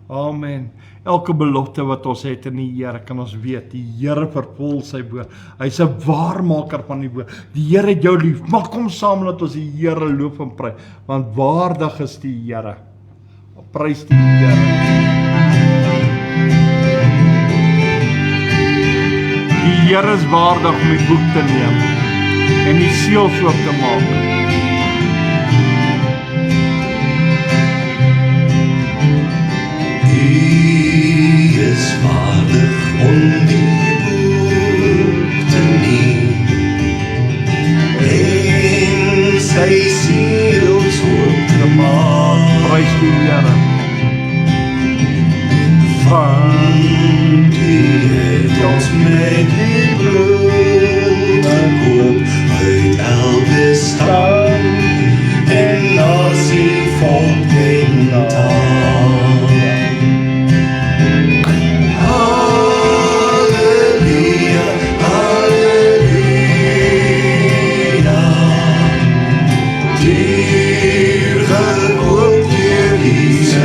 Amen. Elke belofte wat ons het in die Here, kan ons weet, die Here vervul sy woord. Hy's 'n waarmaker van die woord. Die Here het jou lief. Mag kom saam dat ons die Here loof en prys, want waardig is die Here. Prys die Here. Die Here is waardig om die boek te neem en die seels oop te maak. Wie is waardig om die boek te neem en sy seels oop te maak? Prys die Here. Want die het ons met die bloed gekoop uit elke stam en nasie, volk en taal. Halleluja, halleluja. Deur gekoop deur Jesus.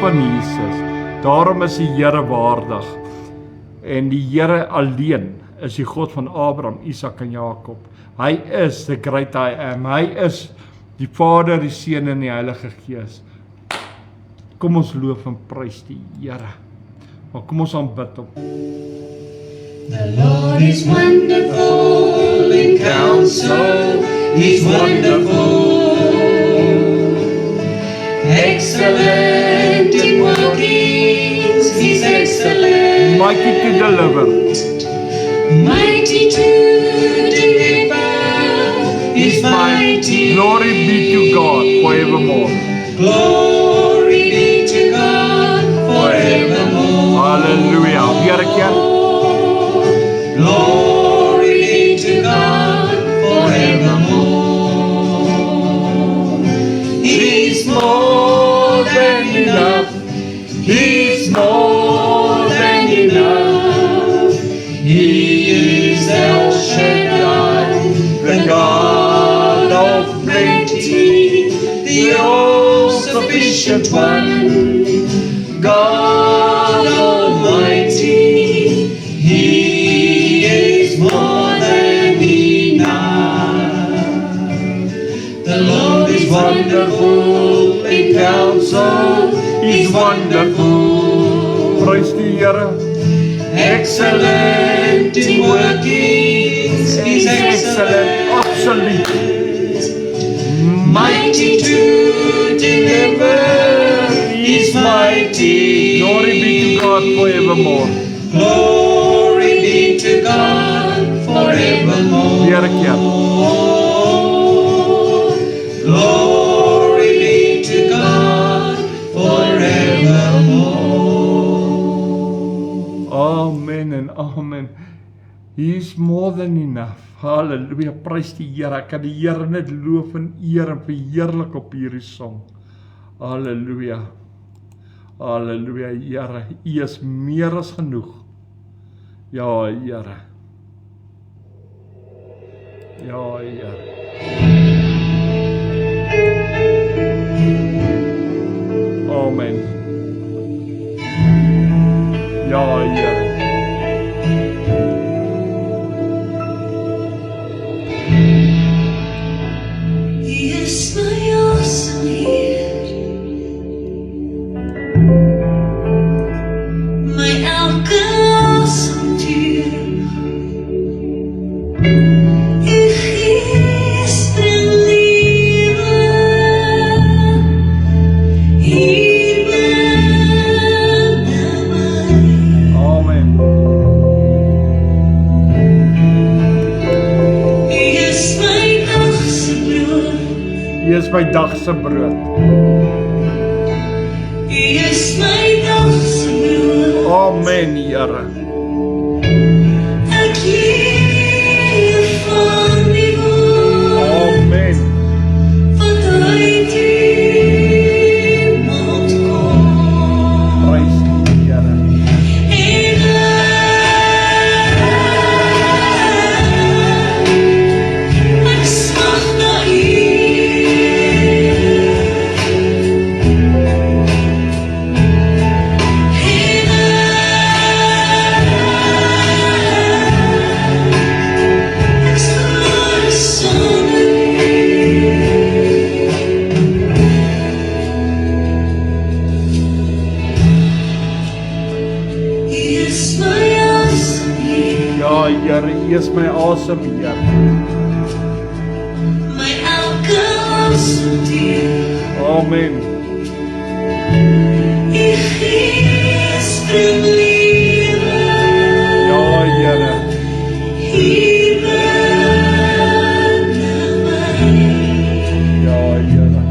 van Jesus. Daarom is die Here waardig. En die Here alleen is die God van Abraham, Isak en Jakob. Hy is the great I am. Hy is die Vader, die Seun en die Heilige Gees. Kom ons loof en prys die Here. Maar kom ons aanbid hom. The Lord is wonderful in counsel, He's wonderful, excellent in workings, He's excellent, Mighty to deliver, mighty to deliver, He's mighty. Glory be to God forevermore. Glory be to God forevermore. Hallelujah. Weer 'n keer. Glory be to God forevermore. He's more than enough. He's more than enough. He is El Shaddai, the God of plenty, the all-sufficient one, God Almighty. He is more than enough. The Lord is wonderful in counsel, He's wonderful, Prys die Here. excellent in workings, He's excellent, Absoluut. mighty to deliver, He's mighty. Glory be to God forevermore. Glory be to God forevermore. Weer 'n keer. Glory be to God forevermore. Amen en amen. He is more than enough. Halleluja. Prys die Here. Ek kan die Here net loof en eer en verheerlik op hierdie song. Halleluja. Halleluja, Here. U is meer as genoeg. Ja, Here. Ja, Here. Amen. Ja, Here. He is my awesome Heer, my elke awesome dier. U Gees bring lewe hier binne my. Amen. U is my dagse brood, U is my dagse brood. U is my dagse brood. Amen, Here. Ek leef van die woord Amen. wat uit U mond kom. Prys die Here. En ek smag na U. Ek staan sonder U. U is my awesome Heer, Ja, Here, U is my awesome Heer. my elke awesome dier. Amen. U Gees bring lewe Ja, Here. hier binne my. Ja, Here.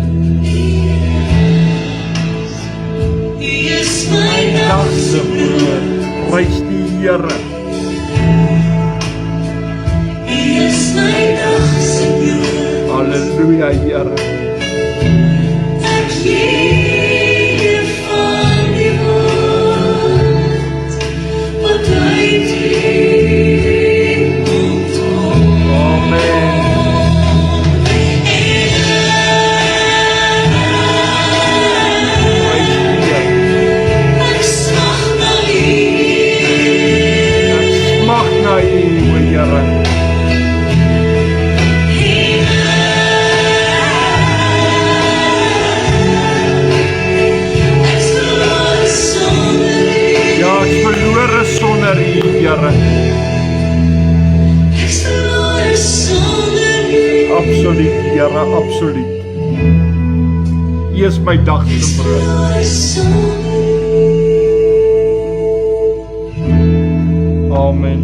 U is my Dagse dagse brood. Prys die Here. U is my dagse brood. Halleluja, Here. Ek leef van die woord wat uit U mond kom. Amen. Prys die Here. absoluut, Here, absoluut. U is my dagse brood. Amen.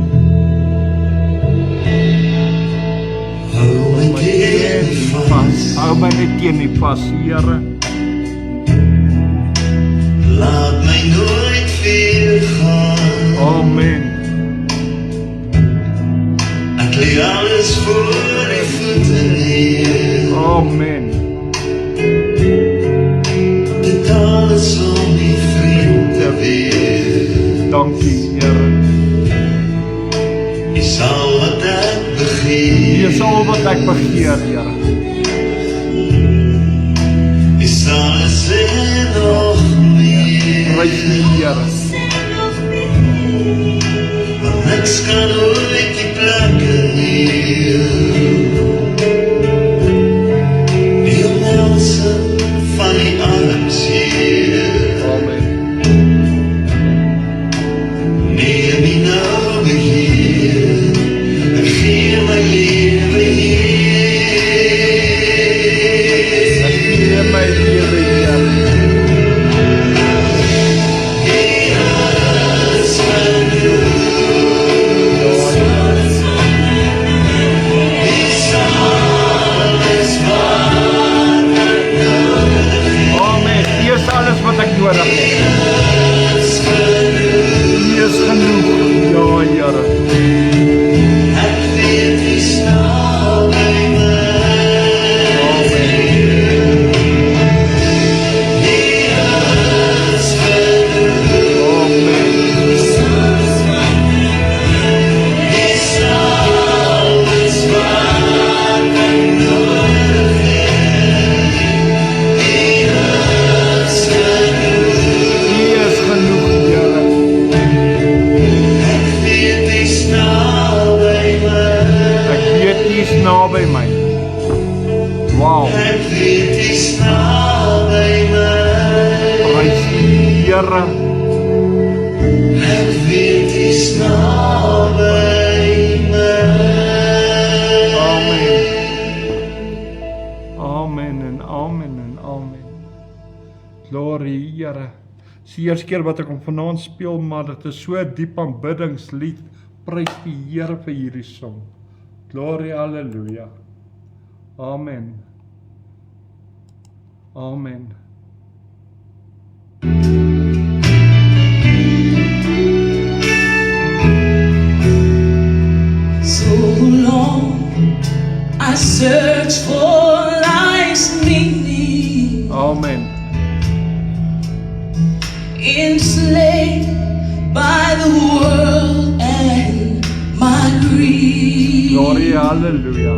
Hou my net teen U vas, Here. Laat my nooit weer gaan. Amen. Ek lê alles voor die voete neer. Amen. Dit alles om die vriend te wees. Dankie, Here. Is al wat ek U begeer. is al wat ek begeer, Here. Is alles en nog meer. Prys U, Here. Want niks kan ooit die plekke neer. Die omhelsing van die arms hier. Amen. Neem die nou beheer. En gee my lewe hier. Ek gee my lewe, Here. Amen. U is alles wat ek nodig het. U is genoeg. Ja, Here. Ek weet die staan by my. Amen. Amen. U is genoeg, Here. Ek weet die staan by my. Ek weet U is naby my. Wow. Ek weet die staan by my. Prys U, Here. Ek weet die staan by my. Amen. Amen en amen en amen. Glorie, Here. Dis die eerste keer wat ek hom vanaand speel, maar dit is so 'n diep aanbiddingslied. Prys die Here vir hierdie song. Glorie, halleluja. Amen. Amen. So long I search for life's meaning, Amen. enslaved by the world and my greed. Glorie, halleluja.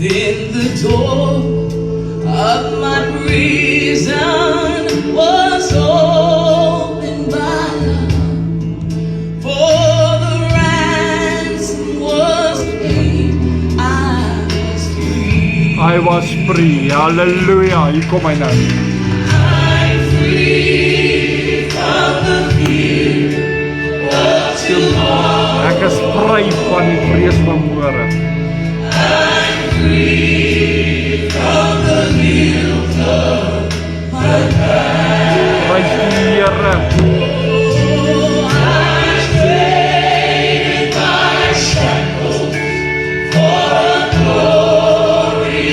Then the door of my prison was opened by love, for the ransom was paid, I was free. I was free. Halleluja. Hier kom hy nou. I'm free from the fear of tomorrow. Ek is vry van die vrees van môre. I'm free from the guilt of my past. Prys die Here. I'm traded my shackles for a glorious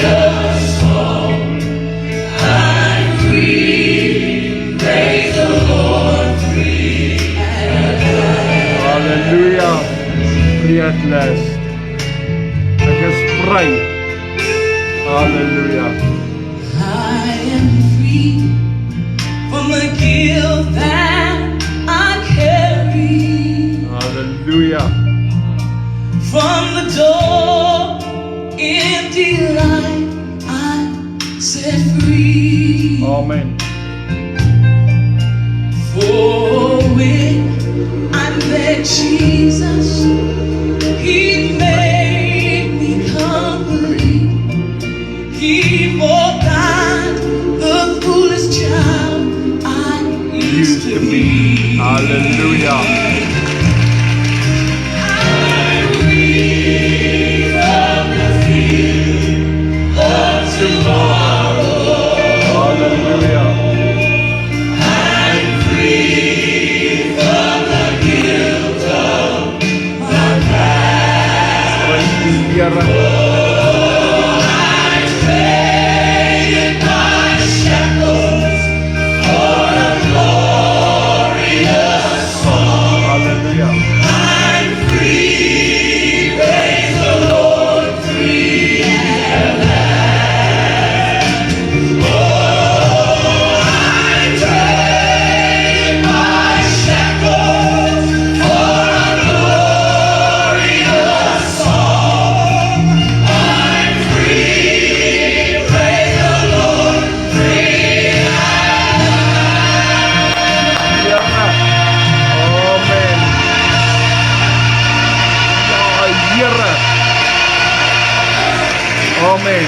song. I'm free, praise the Lord, free at last. Halleluja. Free at last. Ek is vry. Halleluja. I am free from the guilt that I carry, Halleluja. from the door empty life I'm set free. Amen. For when I met Jesus, He made me complete. He forgot the foolish child I used to be. Halleluja. I'm free from the fear Halleluja. Amen.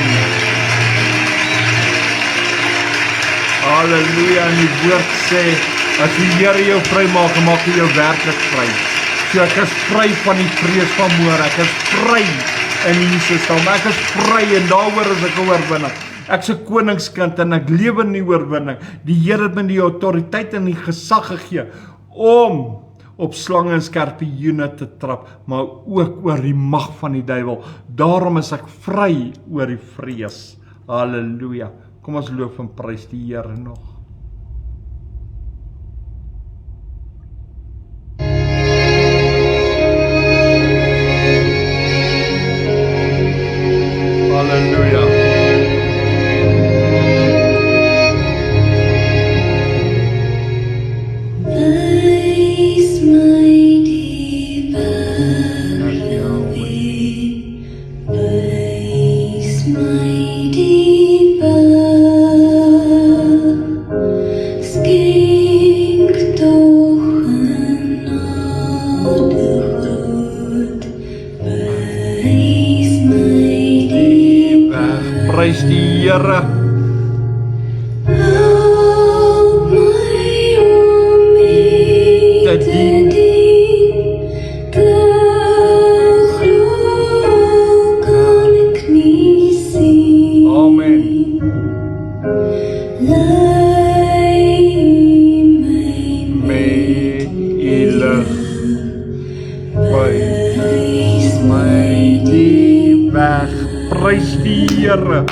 Halleluja, en die woord sê, as die Here jou vry maak, maak hy jou werklik vry. So ek is vry van die vrees van môre, ek is vry in Jesus naam, ek is vry en daaroor is ek 'n oorwinnaar. Ek is 'n koningskind en ek lewe in die oorwinning. Die Here het my die autoriteit en die gesag gegee om op slange en skorpioene te trap, maar ook oor die mag van die duiwel. Daarom is ek vry oor die vrees. Halleluja. Kom ons loof en prys die Here nog. Halleluja. Prys die Here. Te dien. Amen. May U lig wys my die weg. Prys die Here.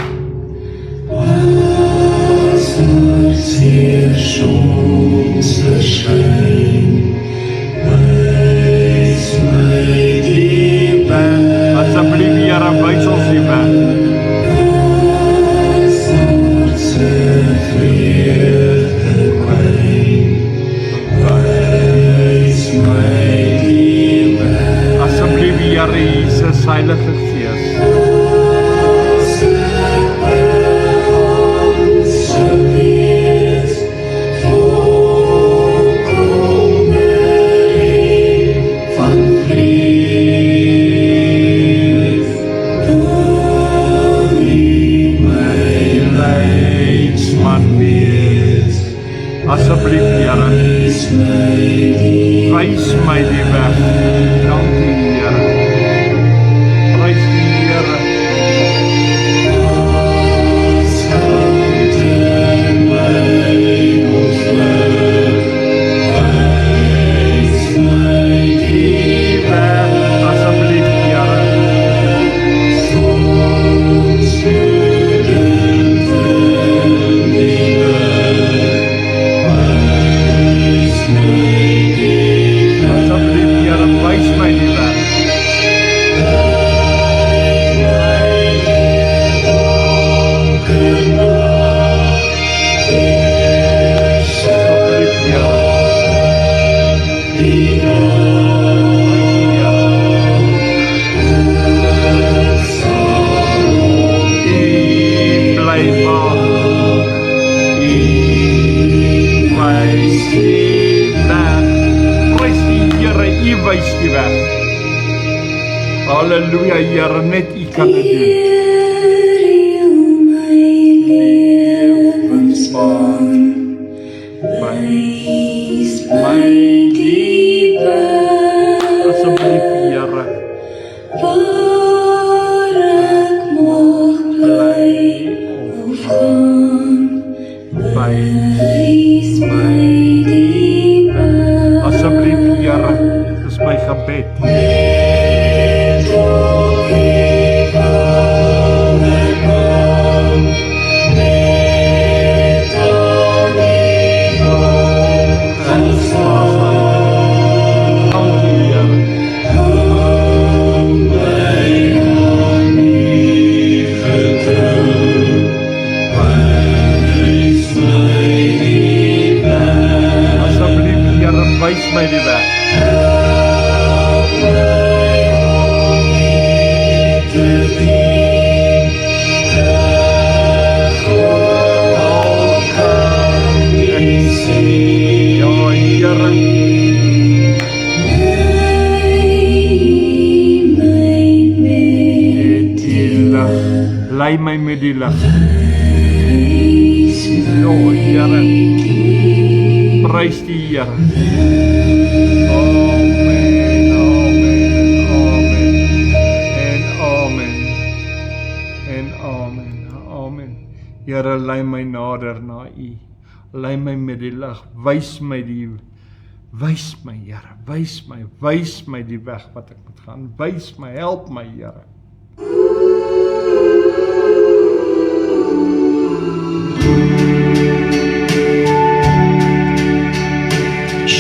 Asseblief Here, wys ons die weg. Asseblief Here Jesus, Heilige Gees. Asseblief Here, wys my die weg. Dankie Here. Prys die Here. Asseblief Here. Wys die weg. Halleluja, Here, net U kan dit doen. Lewensbaan, wys my die weg. Asseblief, Here, waar ek mag bly of gaan, wys my die weg. Asseblief, Here, dis my gebed. Net of ek Lei my met die lig. O Here, prys die Here. Amen, amen, amen. En amen. En amen, amen. Here, lei my nader na U. Lei my met die lig. Wys my, Here. Wys my die weg wat ek moet gaan. Wys my, help my, Here.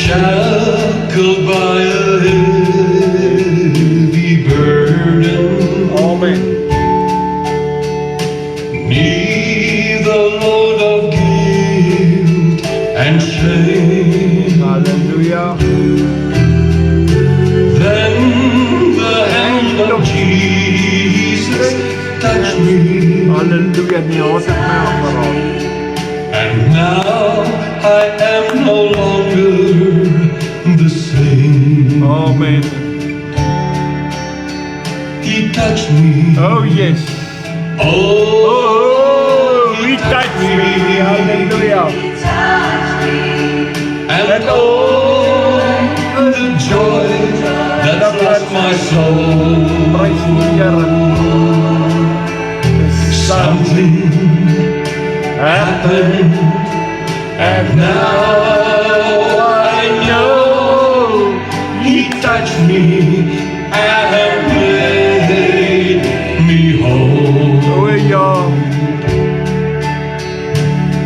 Shackled by a heavy burden, Amen. neath the load of guilt and shame. Hallelujah. Then the hand of Jesus touched me, Hallelujah. Nie haat het my aangeraak. and now I am no longer the same. Amen. He touched me. Oh yes. Oh, He touched me. Hallelujah. and oh, the joy that floods my soul. Prys die Here. Something happened, and now I know He touched me and made me whole. Oh ja.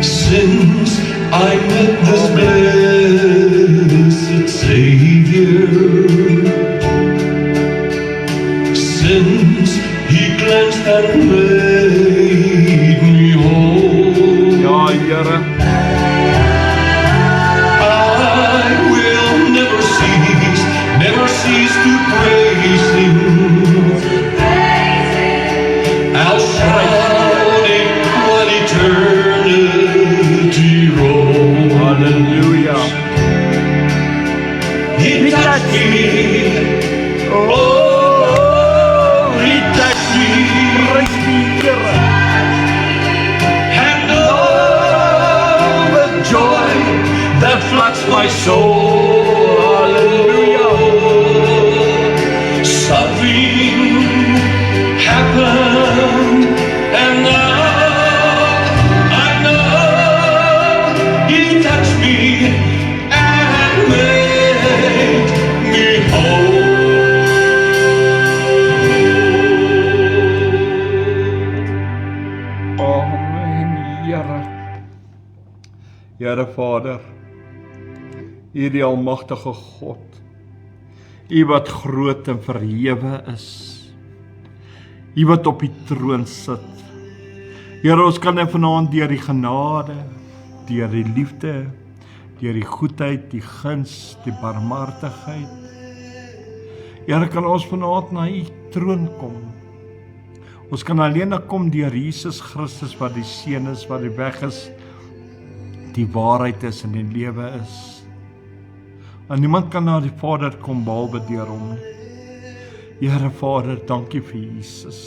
Since I met this blessed Savior, since He cleansed and made me whole, Ja, Here. I will never cease to praise Him. I'll shout it while eternity rolls. Hallelujah. He touched me. Oh, He touched me. Prys die Here. And oh, the joy that floods my soul. Hallelujah. Something happened, and now I know He touched me and made me whole. Amen, Here. Here Vader, U die almagtige God, U wat groot en verhewe is, U wat op die troon sit. Here, ons kan net vanaand deur die genade, deur die liefde, deur die goedheid, die guns, die barmhartigheid. Here, kan ons vanaand na U troon kom. Ons kan alleen kom deur Jesus Christus wat die Seun is, wat die weg is, die waarheid is en die lewe is. En niemand kan na die Vader kom behalwe deur hom nie. Here Vader, dankie vir Jesus.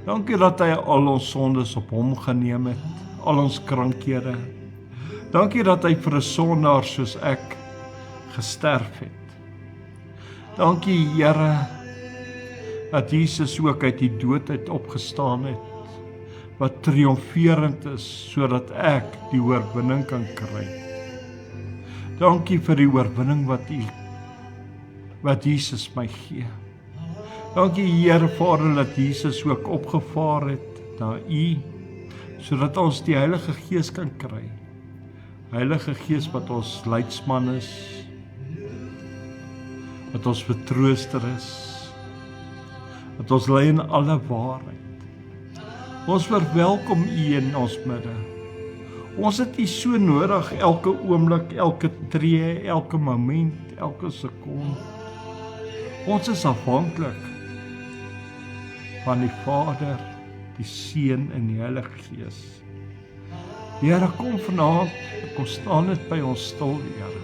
Dankie dat hy al ons sondes op hom geneem het, al ons krankhede. Dankie dat hy vir 'n sondaar soos ek gesterf het. Dankie Here, dat Jesus ook uit die dood uit opgestaan het, wat triomferend is, sodat ek die oorwinning kan kry. Dankie vir die oorwinning wat Jesus my gee. Dankie Here Vader, dat Jesus ook opgevaar het na U, sodat ons die Heilige Gees kan kry. Heilige Gees wat ons leidsman is, wat ons vertrooster is, wat ons lei in alle waarheid. Ons verwelkom U in ons midde. Ons het U so nodig, elke oomblik, elke tree, elke moment, elke sekonde. Ons is afhanklik van die Vader, die Seun en die Heilige Gees. Here, kom vanaand, kom staan net by ons stil, Here.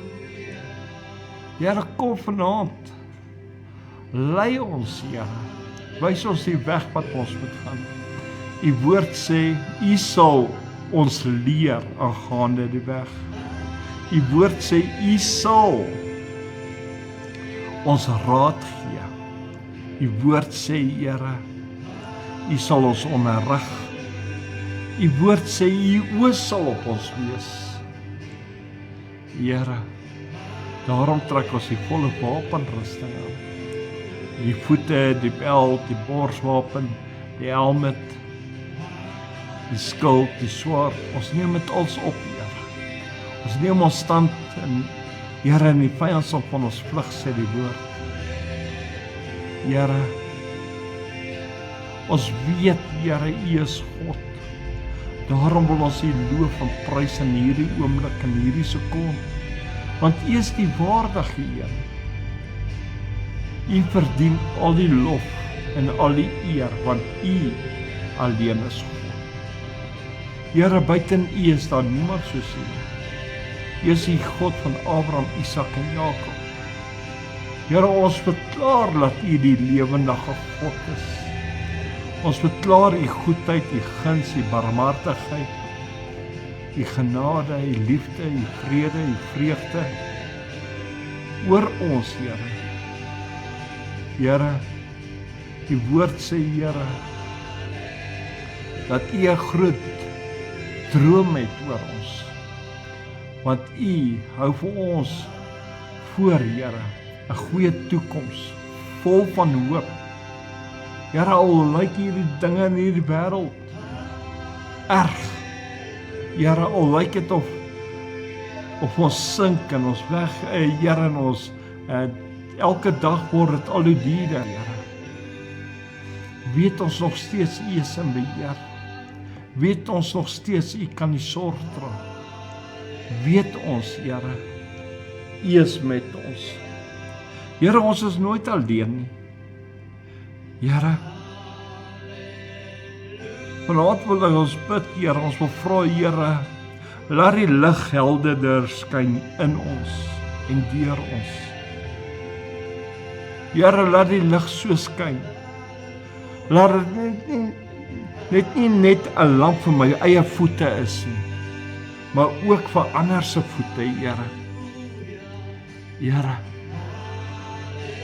Here, kom vanaand, lei ons, Here. wys ons die weg wat ons moet gaan. U woord sê, u sal ons leer aangaande die weg. U woord sê, u sal ons raad gee. U woord sê, Here, u sal ons onderrig. U woord sê, u oë sal op ons wees. Here, daarom trek ons die volle wapenrusting aan. Die voete, die beld, die borswapen, die helmet, die skild, die swaard, ons neem dit alles op, Here. Ons neem ons stand in, Here, in die vyand sal van ons vlug, sê die woord. Here, ons weet, Here, u is God. Daarom wil ons u loof en prys in hierdie oomblik, in hierdie sekonde, want u is die waardige een. U verdien al die lof en al die eer, want u alleen is God. Here, buiten u is daar niemand soos u. U is die God van Abraham, Isak en Jakob. Here, ons verklaar dat u die lewendige God is. Ons verklaar u goedheid, u guns, u barmhartigheid, u genade, u liefde, u vrede, u vreugde oor ons, Here. Here, die woord sê, Here, dat u 'n groot droom het oor ons. Want u hou vir ons voor, Here, 'n goeie toekoms, vol van hoop. Here, al lyk hierdie dinge in hierdie wêreld erg. Here, al lyk dit of ons sink en ons weg, Here, en ons elke dag word dit al hoe duurder, Here. Weet ons nog steeds u is in beheer. Weet ons nog steeds u kan die sorg dra. Weet ons, Here, u is met ons. Here, ons is nooit alleen nie. Here, vanaand wil ons bid, Here, ons wil vra, Here, laat die lig helderder skyn in ons en deur ons. Here, laat die lig so skyn. Laat dit net 'n lamp vir my eie voete is nie, maar ook vir ander se voete, Here.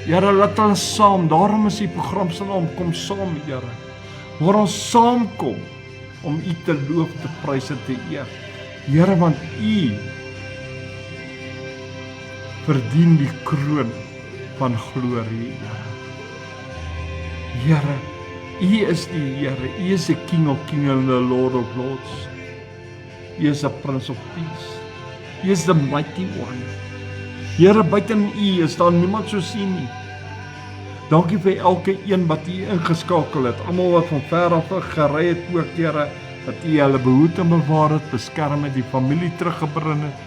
Here, laat ons saam, daarom is die program se naam, kom saam, Here. Waar ons saamkom om u te loof, te prys en te eer. Here, want u verdien die kroon van glorie, Here. Here, u is die Here, u is the King of Kings and the Lord of Lords. U is the Prince of Peace. U is the Mighty One. Here, buiten u is daar niemand soos u nie. Dankie vir elke een wat u ingeskakel het, almal wat van ver af gery het ook, Here, dat u hulle behoed en bewaar het, beskerm het, die familie teruggebring het.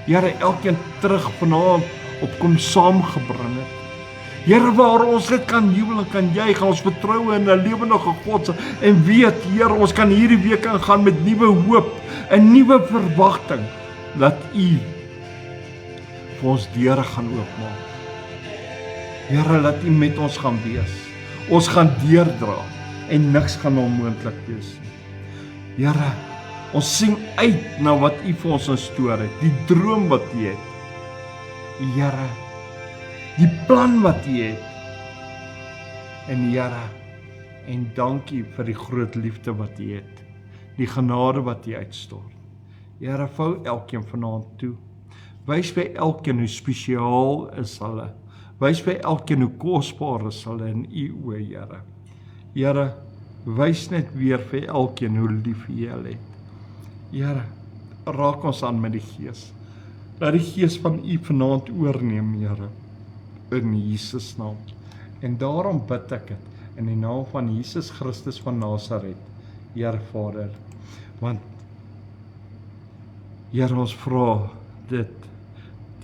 Here, elkeen terug vanaand op kom saamgebring het. Here, waar ons dit kan jubel en kan juig, ons vertroue in 'n lewendige God en weet, Here, ons kan hierdie week ingaan met nuwe hoop en nuwe verwagting dat u vir ons deure gaan oopmaak. Here, laat u met ons gaan wees. Ons gaan deurdra en niks gaan onmoontlik wees nie. Here, ons sien uit na wat u vir ons instoor het, die droom wat u het. Here, die plan wat u het. En Here, en dankie vir die groot liefde wat u het, die genade wat u uitstort. Here, vou elkeen vanaand toe. Wys by elkeen hoe spesiaal is hulle. Wys by elkeen hoe kosbaar is hulle in u oë, Here. Here, wys net weer vir elkeen hoe lief u hulle het. Here, raak ons aan met die Gees. Laat die Gees van u vanaand oorneem, Here, in Jesus naam. En daarom bid ek dit in die naam van Jesus Christus van Nasaret, Here Vader. Want Here, ons vra dit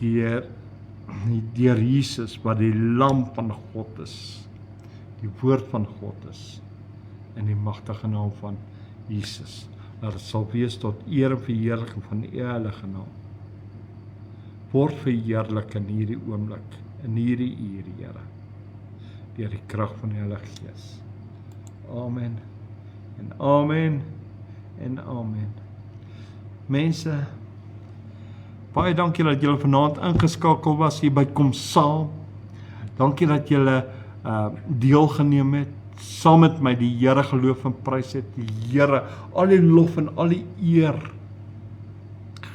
deur Jesus wat die lam van God is, die woord van God is, in die magtige naam van Jesus. Dat dit sal wees tot eer en verheerliking van u heilige naam. Word verheerlik in hierdie oomblik, in hierdie uur, Here. deur die krag van die Heilige Gees. Amen. En amen. En amen. Mense, baie dankie dat julle vanaand ingeskakel was hier by Kom Saam. Dankie dat julle deelgeneem het, saam met my die Here geloof en prys het, die Here al die lof en al die eer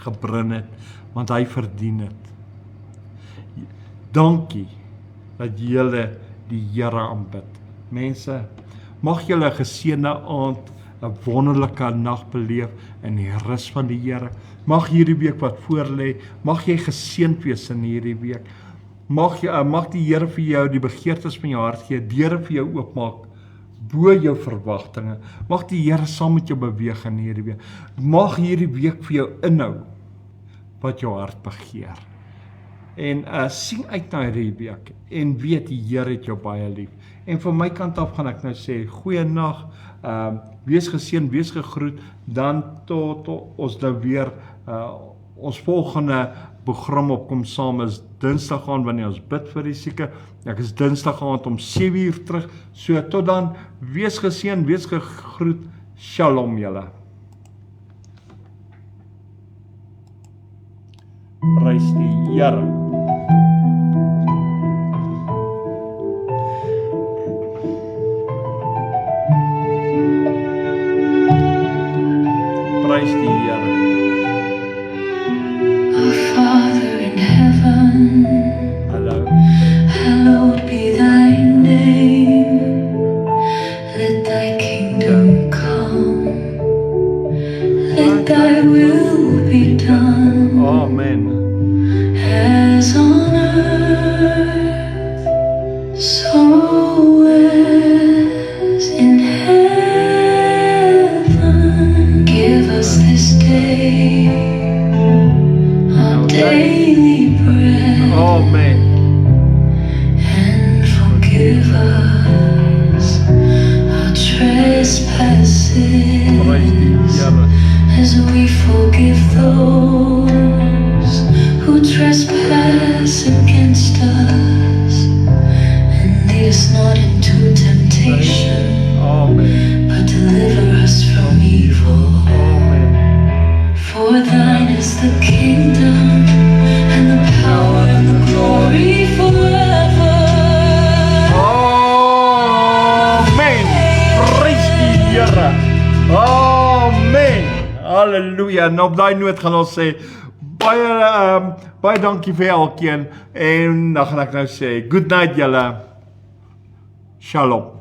gebring het, want hy verdien het. Dankie dat julle die Here aanbid. Mense, mag julle 'n geseënde aand, 'n wonderlike nag beleef in die rus van die Here. Mag hierdie week wat voorlê, mag jy geseënd wees in hierdie week. Mag die Here vir jou die begeertes van jou hart gee, deure vir jou oopmaak, bo jou verwagtinge. Mag die Here saam met jou beweeg in hierdie week. Mag hierdie week vir jou inhou wat jou hart begeer. En sien uit na hierdie week en weet die Here het jou baie lief. En van my kant af gaan ek nou sê, goeie nag, wees geseën, wees gegroet, dan tot ons nou weer, ons volgende program op Kom Saam is Dinsdag aand wanneer ons bid vir die sieke. Ek is Dinsdag aand om 7 uur terug. So tot dan, wees geseën, wees gegroet. Shalom julle. Prys die Here. Prys die Here. Our Father in heaven, Hallo. hallowed be thy name. Let thy kingdom come. Let thy will be done, Amen. as on earth, so as in heaven. Give us this day our daily bread, Amen. and forgive us our trespasses, Prys die Here. as we forgive those who trespass against us. And lead us not into temptation, Amen. but deliver us from evil. Amen. For thine is the kingdom, and the power, and the glory forever. Amen. Prys die Here. Amen. Halleluja. En op daai noot gaan ons sê, baie dankie vir elkeen. En dan gaan ek nou sê, good night julle. Shalom.